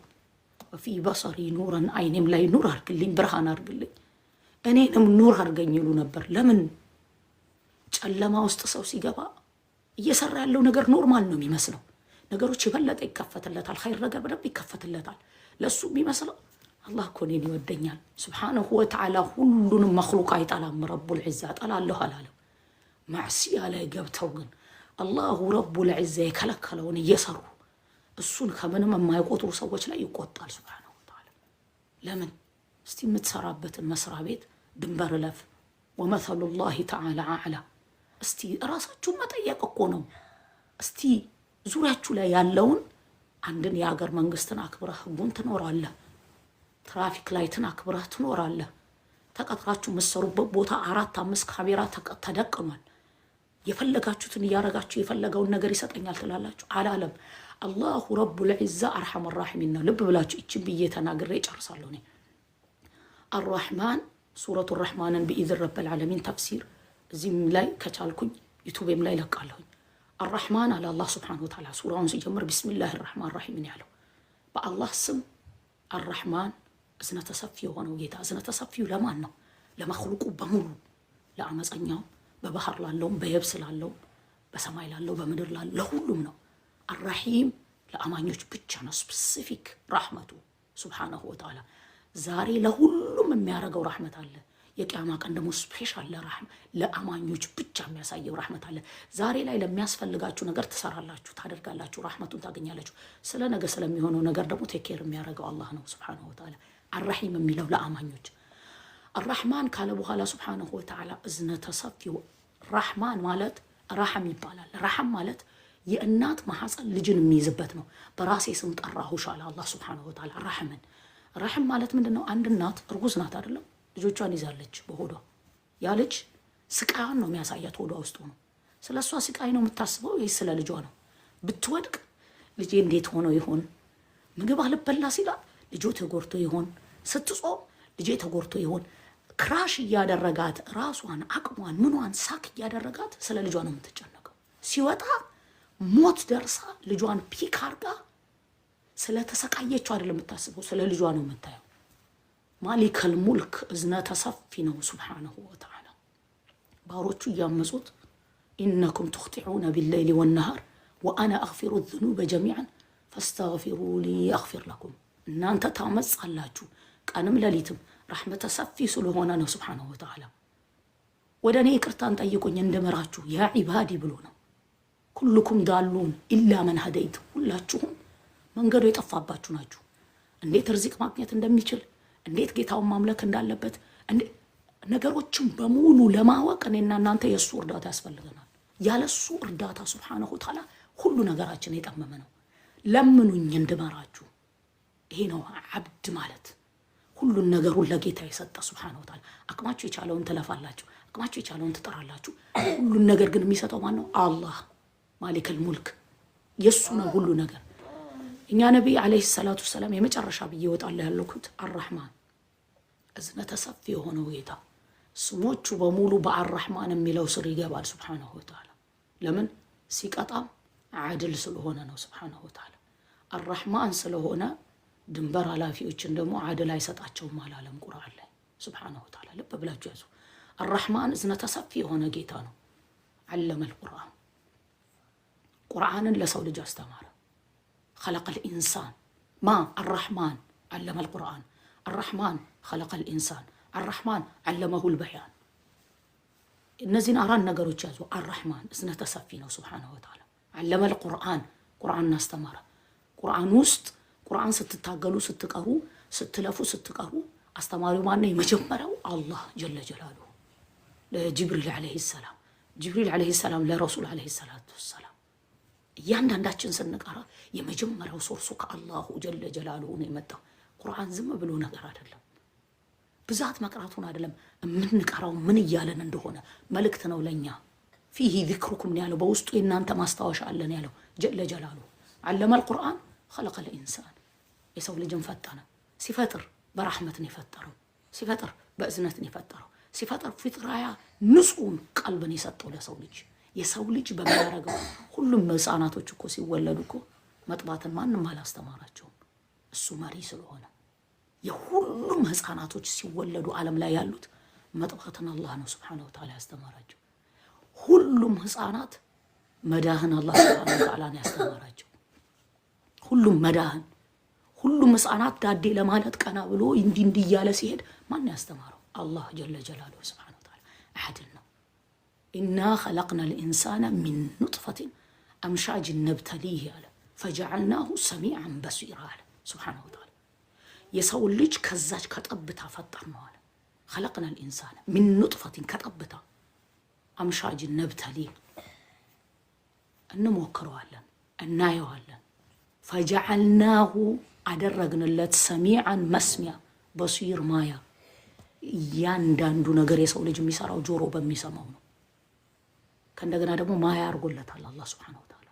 ወፊ በሰሪ ኑራን፣ አይኔም ላይ ኑር አርግልኝ፣ ብርሃን አርግልኝ፣ እኔንም ኑር አርገኝ ይሉ ነበር። ለምን? ጨለማ ውስጥ ሰው ሲገባ እየሰራ ያለው ነገር ኖርማል ነው የሚመስለው። ነገሮች የበለጠ ይከፈትለታል፣ ኸይር ነገር በደንብ ይከፈትለታል። ለሱ የሚመስለው አላህ እኮ እኔን ይወደኛል ሱብሓነሁ ወተዓላ። ሁሉንም መኽሉቅ አይጠላም። ረቡል ዒዛ ጠላለሁ አላለም። ማዕሲያ ላይ ገብተው ግን አላሁ ረቡል ዒዛ የከለከለውን እየሰሩ እሱን ከምንም የማይቆጥሩ ሰዎች ላይ ይቆጣል ሱብሓነሁ ወተዓላ። ለምን? እስቲ የምትሰራበትን መስሪያ ቤት ድንበር እለፍ። ወመሰሉላሂ ተዓላ አዕላ። እስቲ ራሳችሁን መጠየቅ እኮ ነው። እስቲ ዙሪያችሁ ላይ ያለውን አንድን የሀገር መንግስትን አክብረህ ህጉን ትኖራለህ። ትራፊክ ላይትን አክብረህ ትኖራለህ። ተቀጥራችሁ የምትሰሩበት ቦታ 4-5 ካሜራ ተደቅኗል። የፈለጋችሁትን እያረጋችሁ የፈለገውን ነገር ይሰጠኛል ትላላችሁ አላለም። አላሁ ረቡል ዒዛ አርሐም ራሒሚን ነው። ልብ ብላችሁ እቺን ብዬ ተናግሬ ጨርሳለሁ። እኔ አርራሕማን ሱረቱ ረሕማንን ቢኢዝን ረብል ዓለሚን ተፍሲር እዚህም ላይ ከቻልኩኝ ዩቱቤም ላይ ለቃለሁኝ። አርራሕማን አለ አላህ ሱብሓነሁ ወተዓላ ሱራውን ሲጀምር ቢስሚላሂ ራሕማን ራሒም ያለው በአላህ ስም አርራሕማን እዝነተ ሰፊ የሆነው ጌታ። እዝነተ ሰፊው ለማን ነው? ለመኽሉቁ በሙሉ፣ ለአመፀኛው፣ በባህር ላለውም፣ በየብስ ላለውም፣ በሰማይ ላለው፣ በምድር ላለው ለሁሉም ነው። አርራሒም ለአማኞች ብቻ ነው ስፔሲፊክ ራሕመቱ ሱብሓነሁ ወተዓላ። ዛሬ ለሁሉም የሚያደርገው ራሕመት አለ። የቂያማ ቀን ደግሞ ስፔሻል ለአማኞች ብቻ የሚያሳየው ራሕመት አለ። ዛሬ ላይ ለሚያስፈልጋችሁ ነገር ትሰራላችሁ፣ ታደርጋላችሁ፣ ራሕመቱን ታገኛላችሁ። ስለ ነገ ስለሚሆነው ነገር ደግሞ ቴኬር የሚያደርገው አላህ ነው ሱብሓነሁ ወተዓላ። አርራሒም የሚለው ለአማኞች። አርራሕማን ካለ በኋላ ሱብሓነሁ ወተዓላ እዝነተ ሰፊው። ራሕማን ማለት ራሕም ይባላል። ራሕም ማለት የእናት ማሐፀን ልጅን የሚይዝበት ነው። በራሴ ስም ጠራሁሽ አለ አላህ ሱብሓነሁ ወተዓላ ራሕምን። ራሕም ማለት ምንድነው? አንድ እናት እርጉዝ ናት አይደለም? ልጆቿን ይዛለች በሆዷ። ያ ልጅ ስቃያን ነው የሚያሳያት ሆዷ ውስጥ ነው። ስለ እሷ ስቃይ ነው የምታስበው ወይስ ስለ ልጇ ነው? ብትወድቅ ልጄ እንዴት ሆኖ ይሆን? ምግብ አልበላ ሲላት ልጆ ተጎርቶ ይሆን? ስትጾም ልጄ ተጎርቶ ይሆን? ክራሽ እያደረጋት ራሷን አቅሟን ምኗን ሳክ እያደረጋት ስለ ልጇ ነው የምትጨነቀው። ሲወጣ ሞት ደርሳ ልጇን ፒክ አርጋ ስለተሰቃየችው አይደለም የምታስበው፣ ስለ ልጇ ነው የምታየው። ማሊከል ሙልክ እዝነተ ሰፊ ነው ሱብሓነሁ ወተዓላ። ባሮቹ እያመጹት ኢነኩም ትኽጢዑነ ቢለይሊ ወነሃር ወአነ አግፊሩ ዝኑበ ጀሚዐን ፈስተግፊሩኒ አግፊር ለኩም። እናንተ ታመጻላችሁ ቀንም ሌሊትም ረሕመተ ሰፊ ስለሆነ ነው ሱብሓነሁ ወተዓላ። ወደ እኔ ይቅርታን ጠይቁኝ እንድምራችሁ ያ ዒባዲ ብሎ ነው። ኩልኩም ዳሉን ኢላ መን ሀደይት፣ ሁላችሁም መንገዱ የጠፋባችሁ ናችሁ። እንዴት ርዚቅ ማግኘት እንደሚችል፣ እንዴት ጌታውን ማምለክ እንዳለበት ነገሮችን በሙሉ ለማወቅ እኔና እናንተ የእሱ እርዳታ ያስፈልገናል። ያለሱ እርዳታ ሱብሓነሁ ወተዓላ ሁሉ ነገራችን የጠመመ ነው። ለምኑኝ እንድመራችሁ። ይሄ ነው አብድ ማለት። ሁሉን ነገሩን ለጌታ የሰጠ ሱብሓነሁ ወተዓላ። አቅማችሁ የቻለውን ትለፋላችሁ፣ አቅማችሁ የቻለውን ትጠራላችሁ። ሁሉን ነገር ግን የሚሰጠው ማን ነው? አላህ ማሊከል ሙልክ። የሱ ነው ሁሉ ነገር። እኛ ነብይ አለይሂ ሰላቱ ሰላም የመጨረሻ ብዬ እወጣለሁ ያልኩት አርራህማን እዝነተ ሰፊ የሆነው ጌታ ስሞቹ በሙሉ በአርራህማን የሚለው ስር ይገባል ሱብሓነሁ ወተዓላ። ለምን? ሲቀጣም ዓድል ስለሆነ ነው ሱብሓነሁ ወተዓላ። አርራህማን ስለሆነ ድንበር ኃላፊዎችን ደግሞ ዓድል አይሰጣቸውም አላለም ቁርአን ላይ ሱብሓነሁ ወተዓላ። ልብ ብላችሁ ያዙ። አርራህማን እዝነተ ሰፊ የሆነ ጌታ ነው። ዓለመል ቁርአን ቁርአንን ለሰው ልጅ አስተማረ። خلق الإنسان ما الرحمن علم القرآن الرحمن خلق الإنسان الرحمن علمه البيان እነዚህን አራት ነገሮች ያዙ። አርራህማን እዝነተ ሰፊ ነው ሱብሓነሁ ወተዓላ። ዓለመል ቁርአን ቁርአንን አስተማረ። ቁርአን ውስጥ ቁርአን ስትታገሉ ስትቀሩ ስትለፉ ስትቀሩ አስተማሪው ማን ነው? የመጀመሪያው አላህ ጀለ ጀላሉ ለጅብሪል ዓለይሂ ሰላም፣ ጅብሪል ዓለይሂ ሰላም ለረሱል ዓለይሂ ሰላቱ ሰላም። እያንዳንዳችን ስንቀራ የመጀመሪያው ሶርሱ ከአላሁ ጀለ ጀላሉሁ ነው የመጣው። ቁርአን ዝም ብሎ ነገር አይደለም። ብዛት መቅራቱን አይደለም የምንቀራው ምን እያለን እንደሆነ መልእክት ነው ለኛ። ፊሂ ዚክሩኩም ያለው በውስጡ የናንተ ማስታወሻ አለን ያለው ጀለ ጀላሉሁ። ዓለመል ቁርአን خلق الإنسان የሰው ልጅን ፈጠረ። ሲፈጥር በራህመት ነው የፈጠረው። ሲፈጥር በእዝነት ነው የፈጠረው። ሲፈጥር ፍጥራያ ንጹህ ቀልብን የሰጠው ለሰው ልጅ። የሰው ልጅ በሚያረጋው ሁሉም ህፃናቶች እኮ ሲወለዱ እኮ መጥባትን ማንንም አላስተማራቸውም። እሱ መሪ ስለሆነ የሁሉም ህፃናቶች ሲወለዱ ዓለም ላይ ያሉት መጥባትን አላህ ነው ሱብሓነሁ ወተዓላ ያስተማራቸው። ሁሉም ህፃናት መዳህን አላህ ሱብሓነሁ ወተዓላ ነው ያስተማራቸው። ሁሉም መዳህን ሁሉም ህፃናት ዳዴ ለማለት ቀና ብሎ እንዲህ እያለ ሲሄድ ማን ያስተማረው? አላህ ጀለ ጀላሉሁ ሱብሓነሁ ወተዓላ አሐድ ነው። ኢና خلقنا الإنسان من نطفة أمشاج نبتليه አለ فجعلناه سميعا بصيرا አለ ሱብሓነሁ ወተዓላ። የሰው ልጅ ከዛች ከጠብታ ፈጠር ነው አለ። خلقنا الإنسان من نطفة ከጠብታ أمشاج نبتليه እንሞክረዋለን እናየዋለን። فجعلناه አደረግንለት ሰሚዓን መስሚያ በሲር ማያ። እያንዳንዱ ነገር የሰው ልጅ የሚሰራው ጆሮ በሚሰማው ነው። ከእንደገና ደግሞ ማያ አድርጎለታል አላህ ሱብሓነሁ ወተዓላ።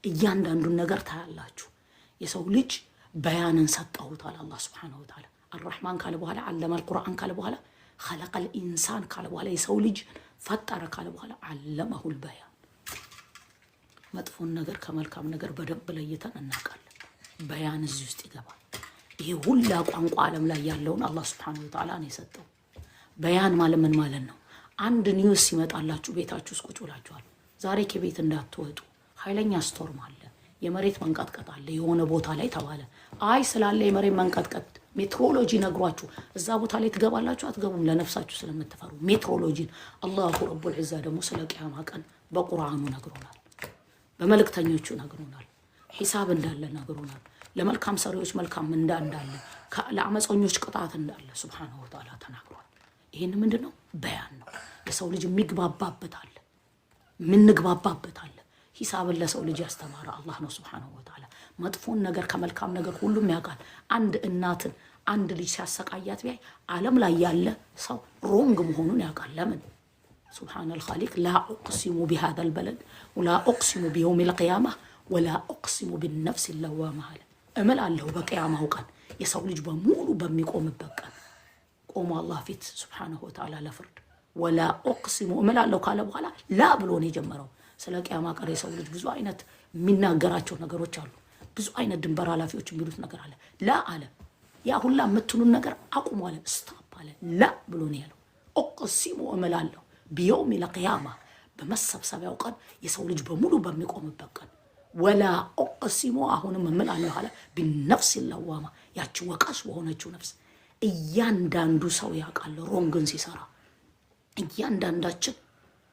እያንዳንዱን ነገር ታያላችሁ። የሰው ልጅ በያንን ሰጠሁታል አላህ ሱብሓነሁ ወተዓላ። አርራህማን ካለ በኋላ ዓለመል ቁርአን ካለ በኋላ خلقል ኢንሳን ካለ በኋላ የሰው ልጅ ፈጠረ ካለ በኋላ ዓለመሁል በያን። መጥፎን ነገር ከመልካም ነገር በደንብ ለይተን እናውቃለን። በያን እዚህ ውስጥ ይገባል። ይሄ ሁላ ቋንቋ ዓለም ላይ ያለውን አላህ ሱብሓነሁ ወተዓላ ነው የሰጠው። በያን ማለት ምን ማለት ነው? አንድ ኒውስ ሲመጣላችሁ ቤታችሁ ውስጥ ቁጭ ብላችኋል። ዛሬ ከቤት እንዳትወጡ፣ ኃይለኛ ስቶርም አለ፣ የመሬት መንቀጥቀጥ አለ የሆነ ቦታ ላይ ተባለ። አይ ስላለ የመሬት መንቀጥቀጥ ሜትሮሎጂ ነግሯችሁ እዛ ቦታ ላይ ትገባላችሁ? አትገቡም፣ ለነፍሳችሁ ስለምትፈሩ። ሜትሮሎጂን አላሁ ረቡል ዒዛ ደግሞ ስለ ቂያማ ቀን በቁርአኑ ነግሮናል፣ በመልእክተኞቹ ነግሮናል። ሂሳብ እንዳለ ነግሮናል። ለመልካም ሰሪዎች መልካም ምንዳ እንዳለ፣ ለአመፀኞች ቅጣት እንዳለ ሱብሓነሁ ወተዓላ ተናግሯል። ይሄን ምንድነው? በያን ነው። የሰው ልጅ የሚግባባበት አለ፣ ምንግባባበት አለ። ሂሳብን ለሰው ልጅ ያስተማረ አላህ ነው ሱብሓነሁ ወተዓላ። መጥፎን ነገር ከመልካም ነገር ሁሉም ያውቃል። አንድ እናትን አንድ ልጅ ሲያሰቃያት ቢያይ ዓለም ላይ ያለ ሰው ሮንግ መሆኑን ያውቃል። ለምን? ሱብሓነል ኻሊቅ ላ ኡቅሲሙ ቢሃዛል በለድ ወላ ኡቅሲሙ ቢየውሚል ቂያማ ወላ ኡቅሲሙ ቢነፍሲ ለዋማ አለ። እምላለሁ በቂያማው ቀን የሰው ልጅ በሙሉ በሚቆምበት ቀን ቆሞ አላህ ፊት ሱብሓነሁ ወተዓላ ለፍርድ ወላ ኡቅሲሙ እምላለሁ ካለ በኋላ ላ ብሎ ነው የጀመረው። ስለ ቂያማ ቀን የሰው ልጅ ብዙ አይነት የሚናገራቸው ነገሮች አሉ። ብዙ አይነት ድንበር ኃላፊዎች የሚሉት ነገር አለ። ላ አለ። ያ ሁላ የምትሉን ነገር አቁሙ አለ። ስታፕ አለ። ላ ብሎ ነው ያለው። ኡቅሲሙ እምላለሁ ቢየውሚል ቂያማ በመሰብሰቢያው ቀን የሰው ልጅ በሙሉ በሚቆምበት ቀን ወላ ኡቅሲሙ አሁንም እምላለሁ አለ ቢነፍሲ ለዋማ ያቺ ወቃሽ በሆነችው ነፍስ። እያንዳንዱ ሰው ያውቃል ሮንግን ሲሰራ። እያንዳንዳችን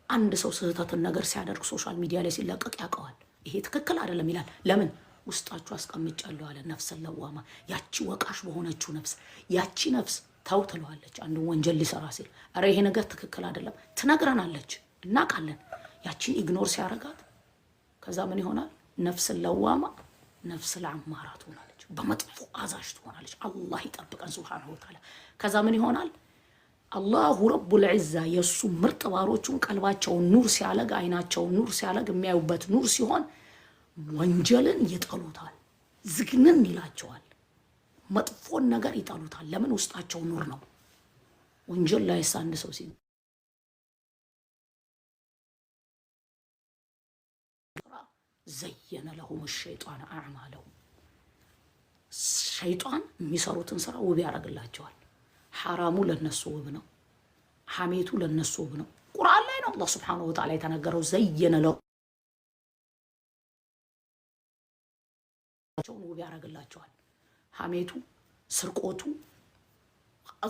አንድ ሰው ስህተትን ነገር ሲያደርግ ሶሻል ሚዲያ ላይ ሲለቀቅ ያውቀዋል። ይሄ ትክክል አይደለም ይላል። ለምን? ውስጣችሁ አስቀምጫለሁ አለ። ነፍስ ለዋማ ያቺ ወቃሽ በሆነችው ነፍስ ያቺ ነፍስ ተው ትለዋለች። አንዱ ወንጀል ሊሰራ ሲል አረ ይሄ ነገር ትክክል አይደለም ትነግረናለች፣ እናውቃለን። ያቺን ኢግኖር ሲያረጋት ከዛ ምን ይሆናል? ነፍስ ለዋማ ነፍስ ለአማራ ትሆናለች፣ በመጥፎ አዛዥ ትሆናለች። አላህ ይጠብቀን ሱብሃነሁ ወተዓላ። ከዛ ምን ይሆናል? አላሁ ረቡል ዒዛ የሱ ምርጥ ባሮቹን ቀልባቸውን ኑር ሲያለግ አይናቸውን ኑር ሲያለግ የሚያዩበት ኑር ሲሆን ወንጀልን ይጠሉታል፣ ዝግንን ይላቸዋል፣ መጥፎን ነገር ይጠሉታል። ለምን? ውስጣቸው ኑር ነው። ወንጀል ላይ አንድ ሰው ሲል ዘየነ ለሁም ሸይጣን አዕማለሁም ሸይጣን የሚሰሩትን ስራ ውብ ያደርግላቸዋል። ሐራሙ ለነሱ ውብ ነው፣ ሐሜቱ ለነሱ ውብ ነው። ቁርአን ላይ ነው አላህ ሱብሓነሁ ወተዓላ የተናገረው ዘየነ ለሁም ውብ ያደርግላቸዋል። ሐሜቱ፣ ስርቆቱ፣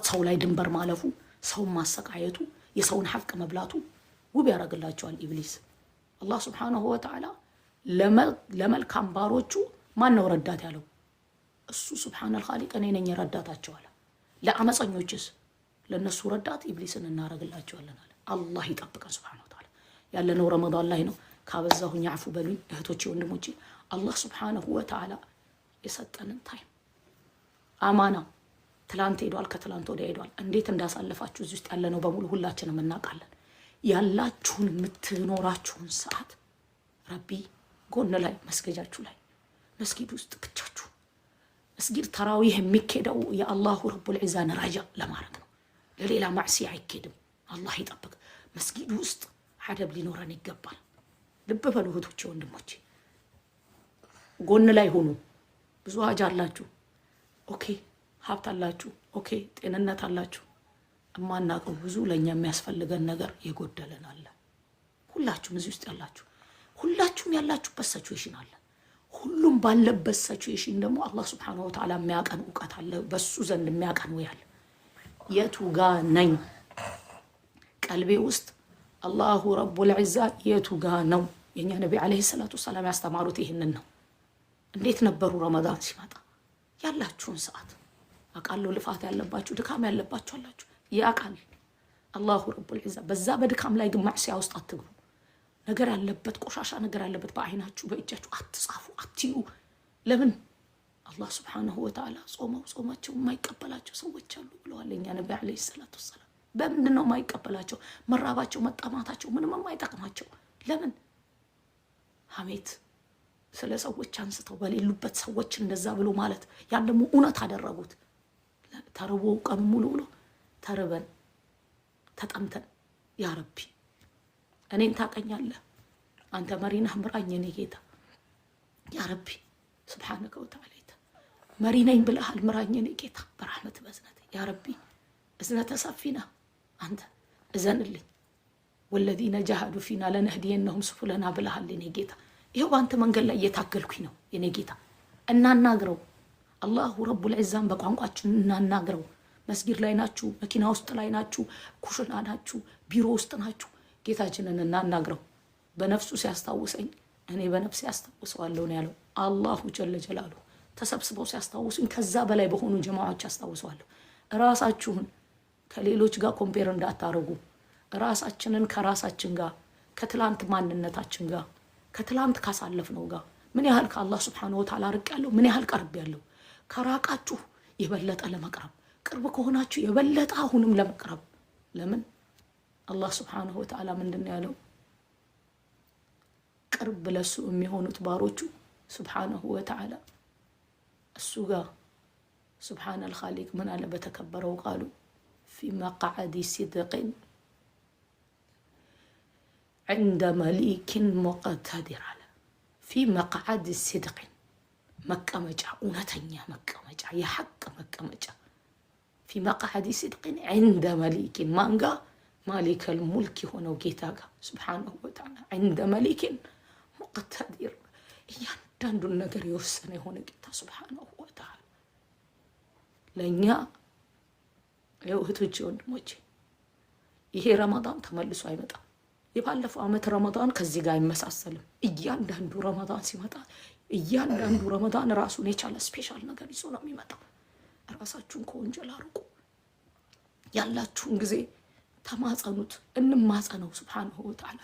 ሰው ላይ ድንበር ማለፉ፣ ሰውን ማሰቃየቱ፣ የሰውን ሐቅ መብላቱ ውብ ያደርግላቸዋል ኢብሊስ። አላህ ሱብሓነሁ ወተዓላ ለመልካም ባሮቹ ማን ነው ረዳት ያለው? እሱ ሱብሓነል ኻሊቅ እኔ ነኝ ረዳታቸው አለ። ለአመፀኞችስ ለነሱ ረዳት ኢብሊስን እናረግላቸዋለን አለ። አላህ ይጠብቀን ሱብሓነሁ ወተዓላ። ያለነው ረመዳን ላይ ነው። ካበዛሁኝ አፉ በሉኝ እህቶቼ ወንድሞቼ። አላህ ሱብሓነሁ ወተዓላ የሰጠንን ታይም አማና ትላንት ሄዷል፣ ከትላንት ወዲያ ሄዷል። እንዴት እንዳሳለፋችሁ እዚህ ውስጥ ያለነው በሙሉ ሁላችንም እናውቃለን። ያላችሁን የምትኖራችሁን ሰዓት ረቢ ጎን ላይ መስገጃችሁ ላይ መስጊድ ውስጥ ብቻችሁ መስጊድ ተራዊህ የሚኬደው የአላሁ ረቡል ዒዛን ረጃ ለማድረግ ነው። ለሌላ ማዕሲያ አይኬድም። አላህ ይጠብቅ። መስጊድ ውስጥ ሐደብ ሊኖረን ይገባል። ልብ በሉ እህቶቼ ወንድሞቼ፣ ጎን ላይ ሆኑ። ብዙ ሀጅ አላችሁ፣ ኦኬ፣ ሀብት አላችሁ፣ ኦኬ፣ ጤንነት አላችሁ። እማናውቀው ብዙ ለእኛ የሚያስፈልገን ነገር የጎደለን አለ። ሁላችሁም እዚህ ውስጥ ያላችሁ ሁላችሁም ያላችሁበት ሲቹዌሽን አለ። ሁሉም ባለበት ሲቹዌሽን ደግሞ አላህ ሱብሓነሁ ወተዓላ የሚያቀን እውቀት አለ፣ በሱ ዘንድ የሚያቀን ወይ አለ። የቱ ጋ ነኝ? ቀልቤ ውስጥ አላሁ ረቡል ዒዛ የቱ ጋ ነው? የኛ ነቢ አለይሂ ሰላቱ ሰላም ያስተማሩት ይሄንን ነው። እንዴት ነበሩ ረመዳን ሲመጣ? ያላችሁን ሰዓት አቃለው። ልፋት ያለባችሁ ድካም ያለባችሁ አላችሁ፣ ያቃል አላሁ ረቡል ዒዛ። በዛ በድካም ላይ ግን ማዕሲያ ውስጥ አትግቡ። ነገር ያለበት ቆሻሻ ነገር ያለበት በአይናችሁ በእጃችሁ አትጻፉ፣ አትዩ። ለምን? አላህ ሱብሓነሁ ወተዓላ ጾማቸው የማይቀበላቸው ሰዎች አሉ ብለዋል የኛ ነቢ አለይሂ ሰላቱ ሰላም። በምንድን ነው የማይቀበላቸው? መራባቸው፣ መጠማታቸው ምንም የማይጠቅማቸው። ለምን? ሐሜት ስለ ሰዎች አንስተው በሌሉበት ሰዎች እንደዛ ብሎ ማለት፣ ያን ደግሞ እውነት አደረጉት። ተርቦ ቀኑ ሙሉ ብሎ ተርበን ተጠምተን ያ ረቢ እኔን ታቀኛለህ፣ አንተ መሪና ምራኝ የኔ ጌታ ያ ረቢ ስብሓነከ ወተዓላ መሪ ነኝ ብለሃል፣ ምራኝ የኔ ጌታ በረሕመት በእዝነት ያ ረቢ እዝነተ ሰፊና አንተ እዘንልኝ። ወለዚነ ጃሃዱ ፊና ለነህዲየነሁም ሱቡለና ብለሃል የኔ ጌታ። ይኸው በአንተ መንገድ ላይ እየታገልኩኝ ነው የኔ ጌታ። እናናግረው አላሁ ረቡል ዒዛን በቋንቋችን እናናግረው። መስጊድ ላይ ናችሁ፣ መኪና ውስጥ ላይ ናችሁ፣ ኩሽና ናችሁ፣ ቢሮ ውስጥ ናችሁ፣ ጌታችንን እናናግረው። በነፍሱ ሲያስታውሰኝ እኔ በነፍሴ ያስታውሰዋለሁ ነው ያለው አላሁ ጀለ ጀላሉ። ተሰብስበው ሲያስታውሱኝ ከዛ በላይ በሆኑ ጀማዓዎች ያስታውሰዋለሁ። ራሳችሁን ከሌሎች ጋር ኮምፔር እንዳታረጉ። ራሳችንን ከራሳችን ጋር ከትላንት ማንነታችን ጋር ከትላንት ካሳለፍነው ጋር ምን ያህል ከአላህ ሱብሓነሁ ወተዓላ ርቅ ያለው ምን ያህል ቀርብ ያለው። ከራቃችሁ የበለጠ ለመቅረብ፣ ቅርብ ከሆናችሁ የበለጠ አሁንም ለመቅረብ። ለምን አላህ ሱብሓነሁ ወተዓላ ምንድን ነው ያለው? ቅርብ ለሱ የሚሆኑት ባሮቹ ሱብሓነሁ ወተዓላ እሱ ጋር ሱብሓነል ኻሊቅ ምን አለ በተከበረው ቃሉ ፊ መቅዓዲ ሲድቅን عند مليك مقتدر على في مقعد الصدق مكمجة ونتنيا مكمجة يا حق مكمجة في مقعد صدق عند مليك مانجا مالك الملك هنا وجيتاجا سبحانه وتعالى عند مليك مقتدر يندن النجر يوسن هنا جيتا سبحانه وتعالى لنيا يوهتوجون موجي ይሄ ረመዳን ተመልሶ አይመጣም። የባለፈው አመት ረመዳን ከዚህ ጋር አይመሳሰልም። እያንዳንዱ ረመዳን ሲመጣ እያንዳንዱ ረመዳን ራሱን የቻለ ስፔሻል ነገር ይዞ ነው የሚመጣው። ራሳችሁን ከወንጀል አርቁ። ያላችሁን ጊዜ ተማጸኑት፣ እንማጸነው ሱብሓነሁ ወተዓላ።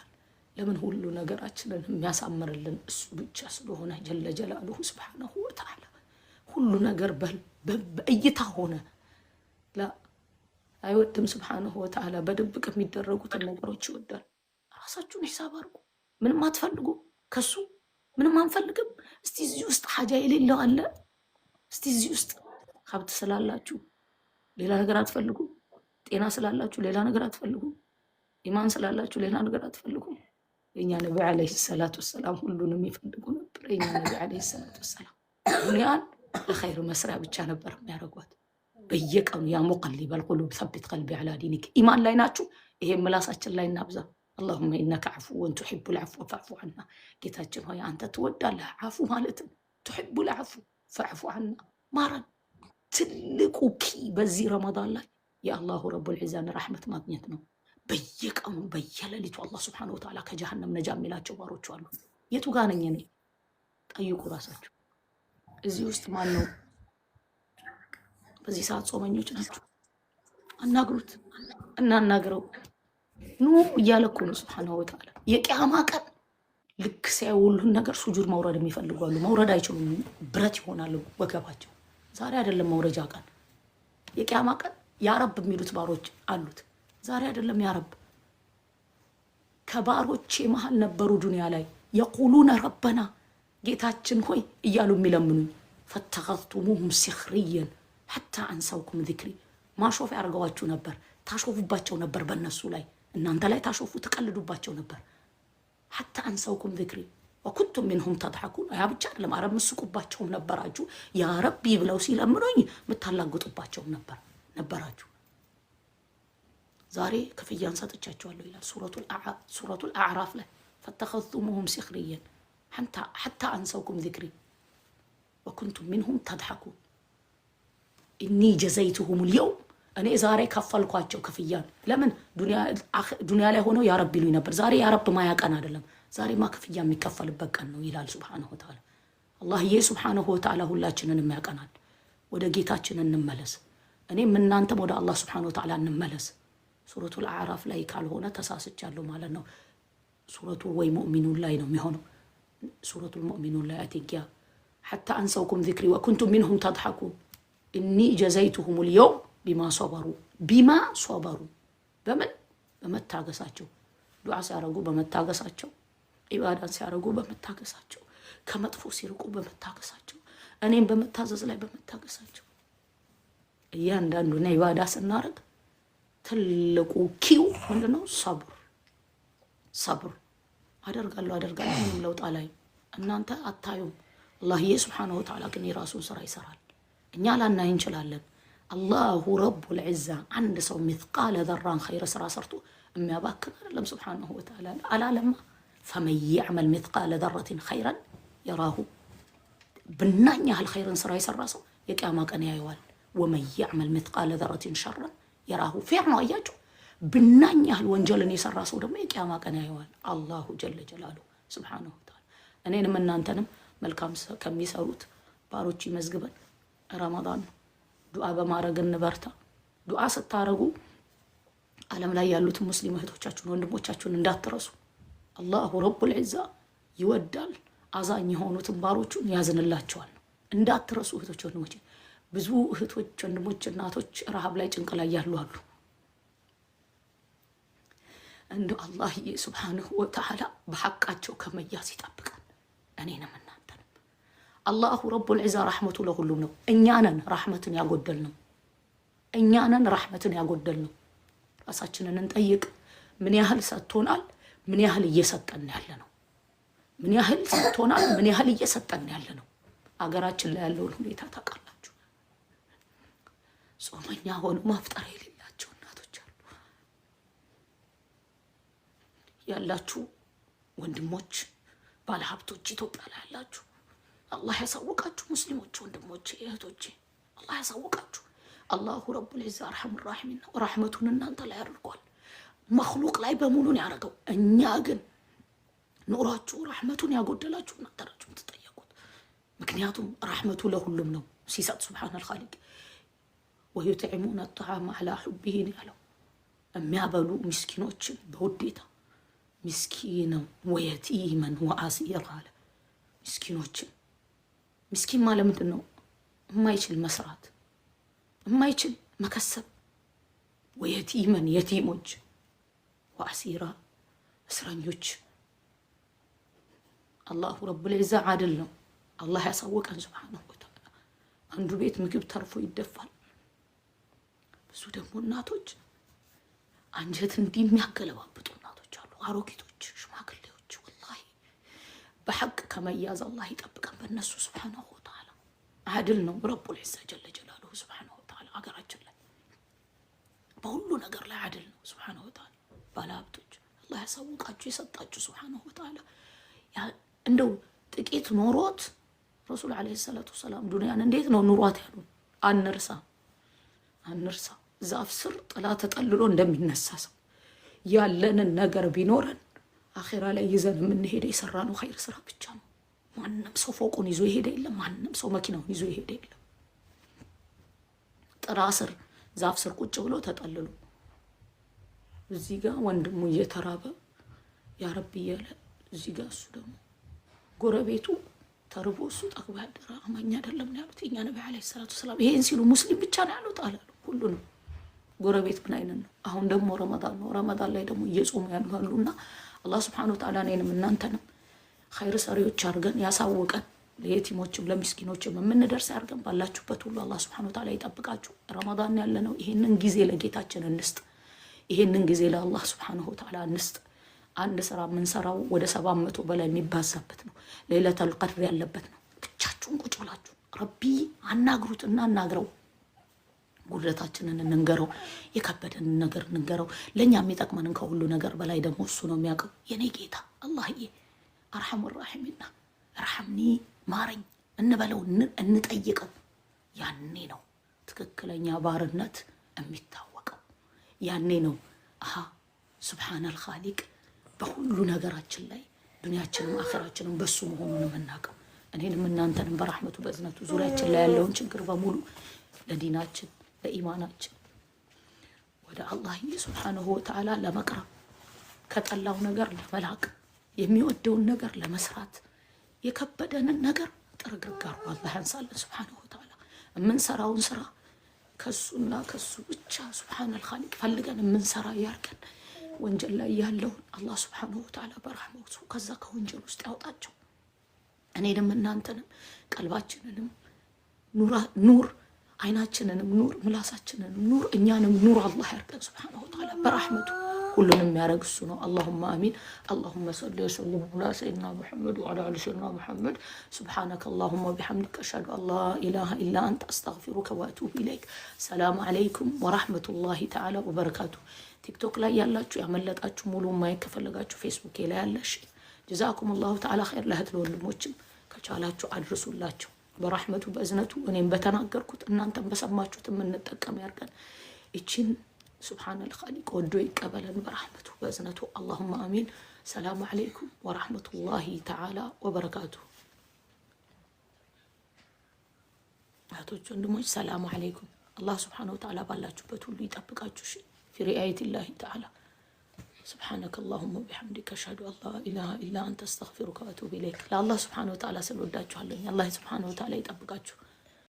ለምን ሁሉ ነገራችንን የሚያሳምርልን እሱ ብቻ ስለሆነ ጀለ ጀላሉሁ ሱብሓነሁ ወተዓላ። ሁሉ ነገር በእይታ ሆነ። አይወድም ሱብሓነሁ ወተዓላ። በድብቅ የሚደረጉትን ነገሮች ይወዳል። ራሳችሁን ሂሳብ አርጉ። ምንም አትፈልጉ ከሱ ምንም አንፈልግም። እስቲ እዚህ ውስጥ ሐጃ የሌለው አለ? እስቲ እዚህ ውስጥ ሀብት ስላላችሁ ሌላ ነገር አትፈልጉ? ጤና ስላላችሁ ሌላ ነገር አትፈልጉ? ኢማን ስላላችሁ ሌላ ነገር አትፈልጉ? የኛ ነቢ ዓለይሂ ሰላቱ ወሰላም ሁሉንም ይፈልጉ ነበር። የኛ ነቢ ዓለይሂ ሰላቱ ወሰላም ዱንያን ለኸይር መስሪያ ብቻ ነበር የሚያደርጓት። በየቀኑ ያ ሙቀሊበል ቁሉብ ሰቢት ቀልቢ ዐላ ዲኒክ። ኢማን ላይ ናችሁ? ይሄ ምላሳችን ላይ እናብዛ። اللهم إنك عفو تحب العفو فاعف عنا. ጌታችን ሆይ አንተ ትወዳለህ አፉ ማለትም تحب العفو فاعف عنا ማረን። ትልቁ ኪ በዚህ ረመዳን ላይ የአላሁ ረቡል ዒዛን ረሕመት ማግኘት ነው። በየቀኑ በየሌሊቱ አላህ ሱብሓነሁ ወተዓላ ከጀሃነም ነጃ የሚላቸው ባሮች አሉ። የቱ ጋር ነኝ እኔ? ጠይቁ ራሳችሁ። እዚህ ውስጥ ማን ነው በዚህ ሰዓት ጾመኞች ናቸው? አናግሩት፣ እናናግረው። ኑ እያለ እኮ ነው ሱብሓነሁ ወተዓላ። የቂያማ ቀን ልክ ሲያዩ ሁሉን ነገር ሱጁድ መውረድ የሚፈልጓሉ። መውረድ አይችሉም፣ ብረት ይሆናሉ ወገባቸው። ዛሬ አይደለም መውረጃ ቀን። የቂያማ ቀን ያረብ የሚሉት ባሮች አሉት። ዛሬ አይደለም ያረብ። ከባሮቼ መሃል ነበሩ ዱንያ ላይ የቁሉነ ረበና ጌታችን ሆይ እያሉ የሚለምኑኝ ፈተኸዝቱሙሁም ሲኽሪየን ሐታ አንሰውኩም ዚክሪ። ማሾፍ ያርገዋችሁ ነበር፣ ታሾፉባቸው ነበር በእነሱ ላይ፣ እናንተ ላይ ታሾፉ ተቀልዱባቸው ነበር። ሐታ አንሰውኩም ዚክሪ ወኩንቱም ሚንሁም ተድሐኩን። ያ ብቻ አይደለም፣ አረ ምስቁባቸውም ነበራችሁ። ያ ረቢ ብለው ሲለምኑኝ ምታላግጡባቸውም ነበራችሁ። ዛሬ ክፍያን ሰጥቻቸዋለሁ ይላል ሱረቱል አዕራፍ ላይ ፈተኸዝቱሙሁም ሲኽሪየን ሐታ አንሰውኩም ዚክሪ ወኩንቱም ሚንሁም ተድሐኩን ኢኒ ጀዘይቱሁም ልየውም። እኔ ዛሬ ከፈልኳቸው ክፍያን። ለምን ዱንያ ላይ ሆነው ያ ረብ ይሉኝ ነበር። ዛሬ ያ ረብ ማያ ቀን አይደለም፣ ዛሬማ ክፍያ የሚከፈልበት ቀን ነው ይላል ሱብሓነሁ ወተዓላ። አላህዬ ሱብሓነሁ ወተዓላ ሁላችንን ያቀናል። ወደ ጌታችን እንመለስ። እኔም እናንተም ወደ አላህ ሱብሓነሁ ወተዓላ እንመለስ። ሱረቱል አዕራፍ ላይ ካልሆነ ተሳስቻለሁ ማለት ነው። ሱረቱ ወይ ሙእሚኑን ላይ ነው የሚሆነው። ሱረቱል ሙእሚኑን ላይ አትጊያ ሐታ አንሰውኩም ዚክሪ ወኩንቱም ሚንሁም ተድሐኩን ኢኒ ጀዘይቱሁም ልየውም ቢማ ሶበሩ። በምን በመታገሳቸው። ዱዓ ሲያረጉ በመታገሳቸው፣ ኢባዳን ሲያረጉ በመታገሳቸው፣ ከመጥፎ ሲርቁ በመታገሳቸው፣ እኔም በመታዘዝ ላይ በመታገሳቸው። እያንዳንዱና ኢባዳ ስናረግ ትልቁ ኪው ምንድነው? ሰብር። አደርጋለሁ ምንም ለውጥ ላይ እናንተ አታዩም። አላህዬ ሱብሓነሁ ወተዓላ ግን የራሱን ስራ ይሰራል። እኛ ላናይ እንችላለን። አላሁ ረቡል ዒዛ አንድ ሰው ሚስቃለ ዘራን ኸይር ስራ ሰርቶ የሚያባክን አይደለም ሱብሓነሁ ወተዓላ አላለማ። ፈመን የዕመል ሚስቃለ ዘረትን ኸይረን የራሁ። ብናኝ ያህል ኸይርን ስራ የሰራ ሰው የቂያማ ቀን ያየዋል። ወመን የዕመል ሚስቃለ ዘረትን ሸረን የራሁ። ፌር ነው አያችሁ። ብናኝ ያህል ወንጀልን የሰራ ሰው ደግሞ የቂያማ ቀን ያየዋል አላሁ ጀለ ጀላሉ ሱብሓነሁ ወተዓላ። እኔንም እናንተንም መልካም ከሚሰሩት ባሮች ይመዝግበን። ረመዳን ነው። ዱዓ በማድረግ እንበርታ። ዱዓ ስታረጉ ዓለም ላይ ያሉትን ሙስሊም እህቶቻችሁን ወንድሞቻችሁን እንዳትረሱ። አላሁ ረቡል ዒዛ ይወዳል። አዛኝ የሆኑትን ባሮቹን ያዝንላቸዋል። እንዳትረሱ እህቶች ወንድሞች። ብዙ እህቶች ወንድሞች እናቶች ረሃብ ላይ ጭንቅ ላይ ያሉ አሉ። እንደው አላህዬ ሱብሓነሁ ወተዓላ በሐቃቸው ከመያዝ ይጠብቃል። እኔንም እናንተንም። አላሁ ረቡል ዒዛ ረሕመቱ ለሁሉም ነው። እኛ ነን ረሕመትን ያጎደልነው። ራሳችንን እንጠይቅ። ምን ያህል ሰጥቶናል? ምን ያህል እየሰጠን ያለ ነው? ምን ያህል ሰጥቶናል? ምን ያህል እየሰጠን ያለ ነው? አገራችን ላይ ያለውን ሁኔታ ታውቃላችሁ። ጾመኛ ሆኖ ማፍጠር የሌላቸው እናቶች አሉ። ያላችሁ ወንድሞች ባለሀብቶች ኢትዮጵያ ላይ ያላችሁ አላህ ያሳውቃችሁ። ሙስሊሞች ወንድሞቼ እህቶቼ አላህ ያሳውቃችሁ። አላሁ ረቡል ዒዛ አርሐሙር ራሒሚን ነው። ረሕመቱን እናንተ ላይ አድርጓል። መክሉቅ ላይ በሙሉን ያደረገው። እኛ ግን ኑሯችሁ ረሕመቱን ያጎደላችሁ እናንተ ናችሁ የምትጠየቁት። ምክንያቱም ረሕመቱ ለሁሉም ነው ሲሰጥ ሱብሓነል ኻሊቅ ወዩጥዒሙነ አጠዓመ ዐላ ሑቢሂ ያለው የሚያበሉ ምስኪኖችን በውዴታ ምስኪነን ወየቲመን ወአሲራ አለ። ምስኪኖችን ምስኪን ማለት ምንድን ነው? የማይችል መስራት የማይችል መከሰብ፣ ወየቲመን የቲሞች፣ ወአሲራ እስረኞች። አላሁ ረቡል ዒዛ ዓድል ነው። አላህ ያሳወቀን ሱብሓነሁ ወተዓላ። አንዱ ቤት ምግብ ተርፎ ይደፋል። ብዙ ደግሞ እናቶች አንጀት እንዲህ የሚያገለባብጡ እናቶች አሉ፣ አሮጊቶች፣ ሽማግሌዎች። ወላሂ በሐቅ ከመያዝ አላህ ይጠብቀን በእነሱ ሱብሓነሁ ወተዓላ። ዓድል ነው ረቡል ዒዛ ጀለ ጀላሉሁ ሱብሓነሁ ወተዓላ። አገራችን ላይ በሁሉ ነገር ላይ ዓድል ነው ሱብሓነሁ ወተዓላ። ባለሀብቶች አላህ ያሳውቃችሁ የሰጣችሁ ሱብሓነሁ ወተዓላ። እንደው ጥቂት ኖሮት ረሱል ዓለይሂ ሰላቱ ወሰላም ዱንያን እንዴት ነው ኑሯት ያሉን? አንርሳ። ዛፍ ስር ጥላ ተጠልሎ እንደሚነሳ ሰው ያለንን ነገር ቢኖረን አኺራ ላይ ይዘን የምንሄደ የሰራነው ኸይር ስራ ብቻ ነው። ማንም ሰው ፎቁን ይዞ ይሄደ የለም። ማንም ሰው መኪናውን ይዞ ይሄደ የለም። ጥላ ስር ዛፍ ስር ቁጭ ብሎ ተጠልሎ እዚህ ጋር ወንድሙ እየተራበ ያ ረቢ እያለ እዚህ ጋር እሱ ደግሞ ጎረቤቱ ተርቦ እሱ ጠግቦ ያደረ አማኝ አይደለም ነው ያሉት የኛ ነብይ አለይሂ ሰላቱ ወሰላም። ይሄን ሲሉ ሙስሊም ብቻ ነው ያሉት አላሉ። ሁሉንም ጎረቤት ምን አይነት ነው? አሁን ደግሞ ረመዳን ነው። ረመዳን ላይ ደግሞ እየጾሙ ያሉና አላህ ሱብሓነሁ ወተዓላ እኔንም እናንተንም ኸይር ሰሪዎች አድርገን ያሳወቀን ለየቲሞችም ለምስኪኖችም የምንደርስ አድርገን ባላችሁበት ሁሉ አላህ ሱብሓነሁ ወተዓላ ይጠብቃችሁ። ረመዳን ያለ ነው። ይሄንን ጊዜ ለጌታችን እንስጥ። ይሄንን ጊዜ ለአላህ ሱብሓነሁ ወተዓላ እንስጥ። አንድ ስራ የምንሰራው ወደ 700 በላይ የሚባዛበት ነው። ለይለቱል ቀድር ያለበት ነው። ብቻችሁን ቁጭ ብላችሁ ረቢ አናግሩትና እናግረው። ጉድለታችንን እንንገረው። የከበደንን ነገር እንንገረው። ለኛ የሚጠቅመንን ከሁሉ ነገር በላይ ደግሞ እሱ ነው የሚያውቀው። የኔ ጌታ አላህዬ አርሐሙ ራሒሚና ረሐምኒ ማረኝ እንበለው፣ እንጠይቀው። ያኔ ነው ትክክለኛ ባርነት የሚታወቀው። ያኔ ነው ሱብሓነል ኻሊቅ በሁሉ ነገራችን ላይ ዱንያችንም አኺራችንም በሱ መሆኑን የምናውቀው። እኔንም እናንተንም በረሕመቱ በእዝነቱ ዙሪያችን ላይ ያለውን ችግር በሙሉ ለዲናችን ለኢማናችን ወደ አላህ ሱብሓነሁ ወተዓላ ለመቅረብ ከጠላው ነገር ለመላቅ የሚወደውን ነገር ለመስራት የከበደንን ነገር ጥርግርጋሩ አላህ ያንሳለን ሱብሓነሁ ወተዓላ። የምንሰራውን ስራ ከሱና ከሱ ብቻ ሱብሓነል ኻሊቅ ፈልገን የምንሰራ ያርገን። ወንጀል ላይ ያለውን አላህ ሱብሓነሁ ወተዓላ በረሕመቱ ከዛ ከወንጀል ውስጥ ያውጣቸው። እኔንም እናንተንም ቀልባችንንም ኑር፣ አይናችንንም ኑር፣ ምላሳችንንም ኑር፣ እኛንም ኑር አላህ ያርገን ሱብሓነሁ ወተዓላ በረሕመቱ። ሁሉንም የሚያደርግ እሱ ነው። አላሁመ አሚን። አላሁመ ሰሊ ወሰሊም ዐላ ሰይድና ሙሐመድ ወዐላ አሊ ሰይድና ሙሐመድ። ሱብሓነከ አላሁመ ወቢሐምዲከ አሽሀዱ አን ላ ኢላሀ ኢላ አንተ አስተግፊሩከ ወአቱቡ ኢለይክ። ሰላሙ ዐለይኩም ወረሕመቱላሂ ተዓላ ወበረካቱ። ቲክቶክ ላይ ያላችሁ ያመለጣችሁ ሙሉ ማየት ከፈለጋችሁ ፌስቡክ ላይ ያለሽ ጀዛኩም አላሁ ተዓላ ኸይር። ለእህት ለወንድሞችም ከቻላችሁ አድርሱላቸው በረሕመቱ በእዝነቱ። እኔም በተናገርኩት እናንተም በሰማችሁት የምንጠቀም ያርገን። እቺን ሱብሓነል ኻሊቅ ወዶ ይቀበለን በረሕመቱ በእዝነቱ። አላሁመ አሚን። ሰላሙ ዐለይኩም ወረሕመቱላሂ ተዓላ ወበረካቱ። እህቶች ወንድሞች ሰላሙ ዐለይኩም። አላህ ሱብሓነሁ ወተዓላ ባላችሁበት ሁሉ ይጠብቃችሁ። في رعاية الله تعالى. سبحانك اللهم وبحمدك أشهد أن لا إله إلا أنت أستغفرك وأتوب إليك. لا الله سبحانه وتعالى سلوداتشو الله سبحانه وتعالى يطبقاتشو.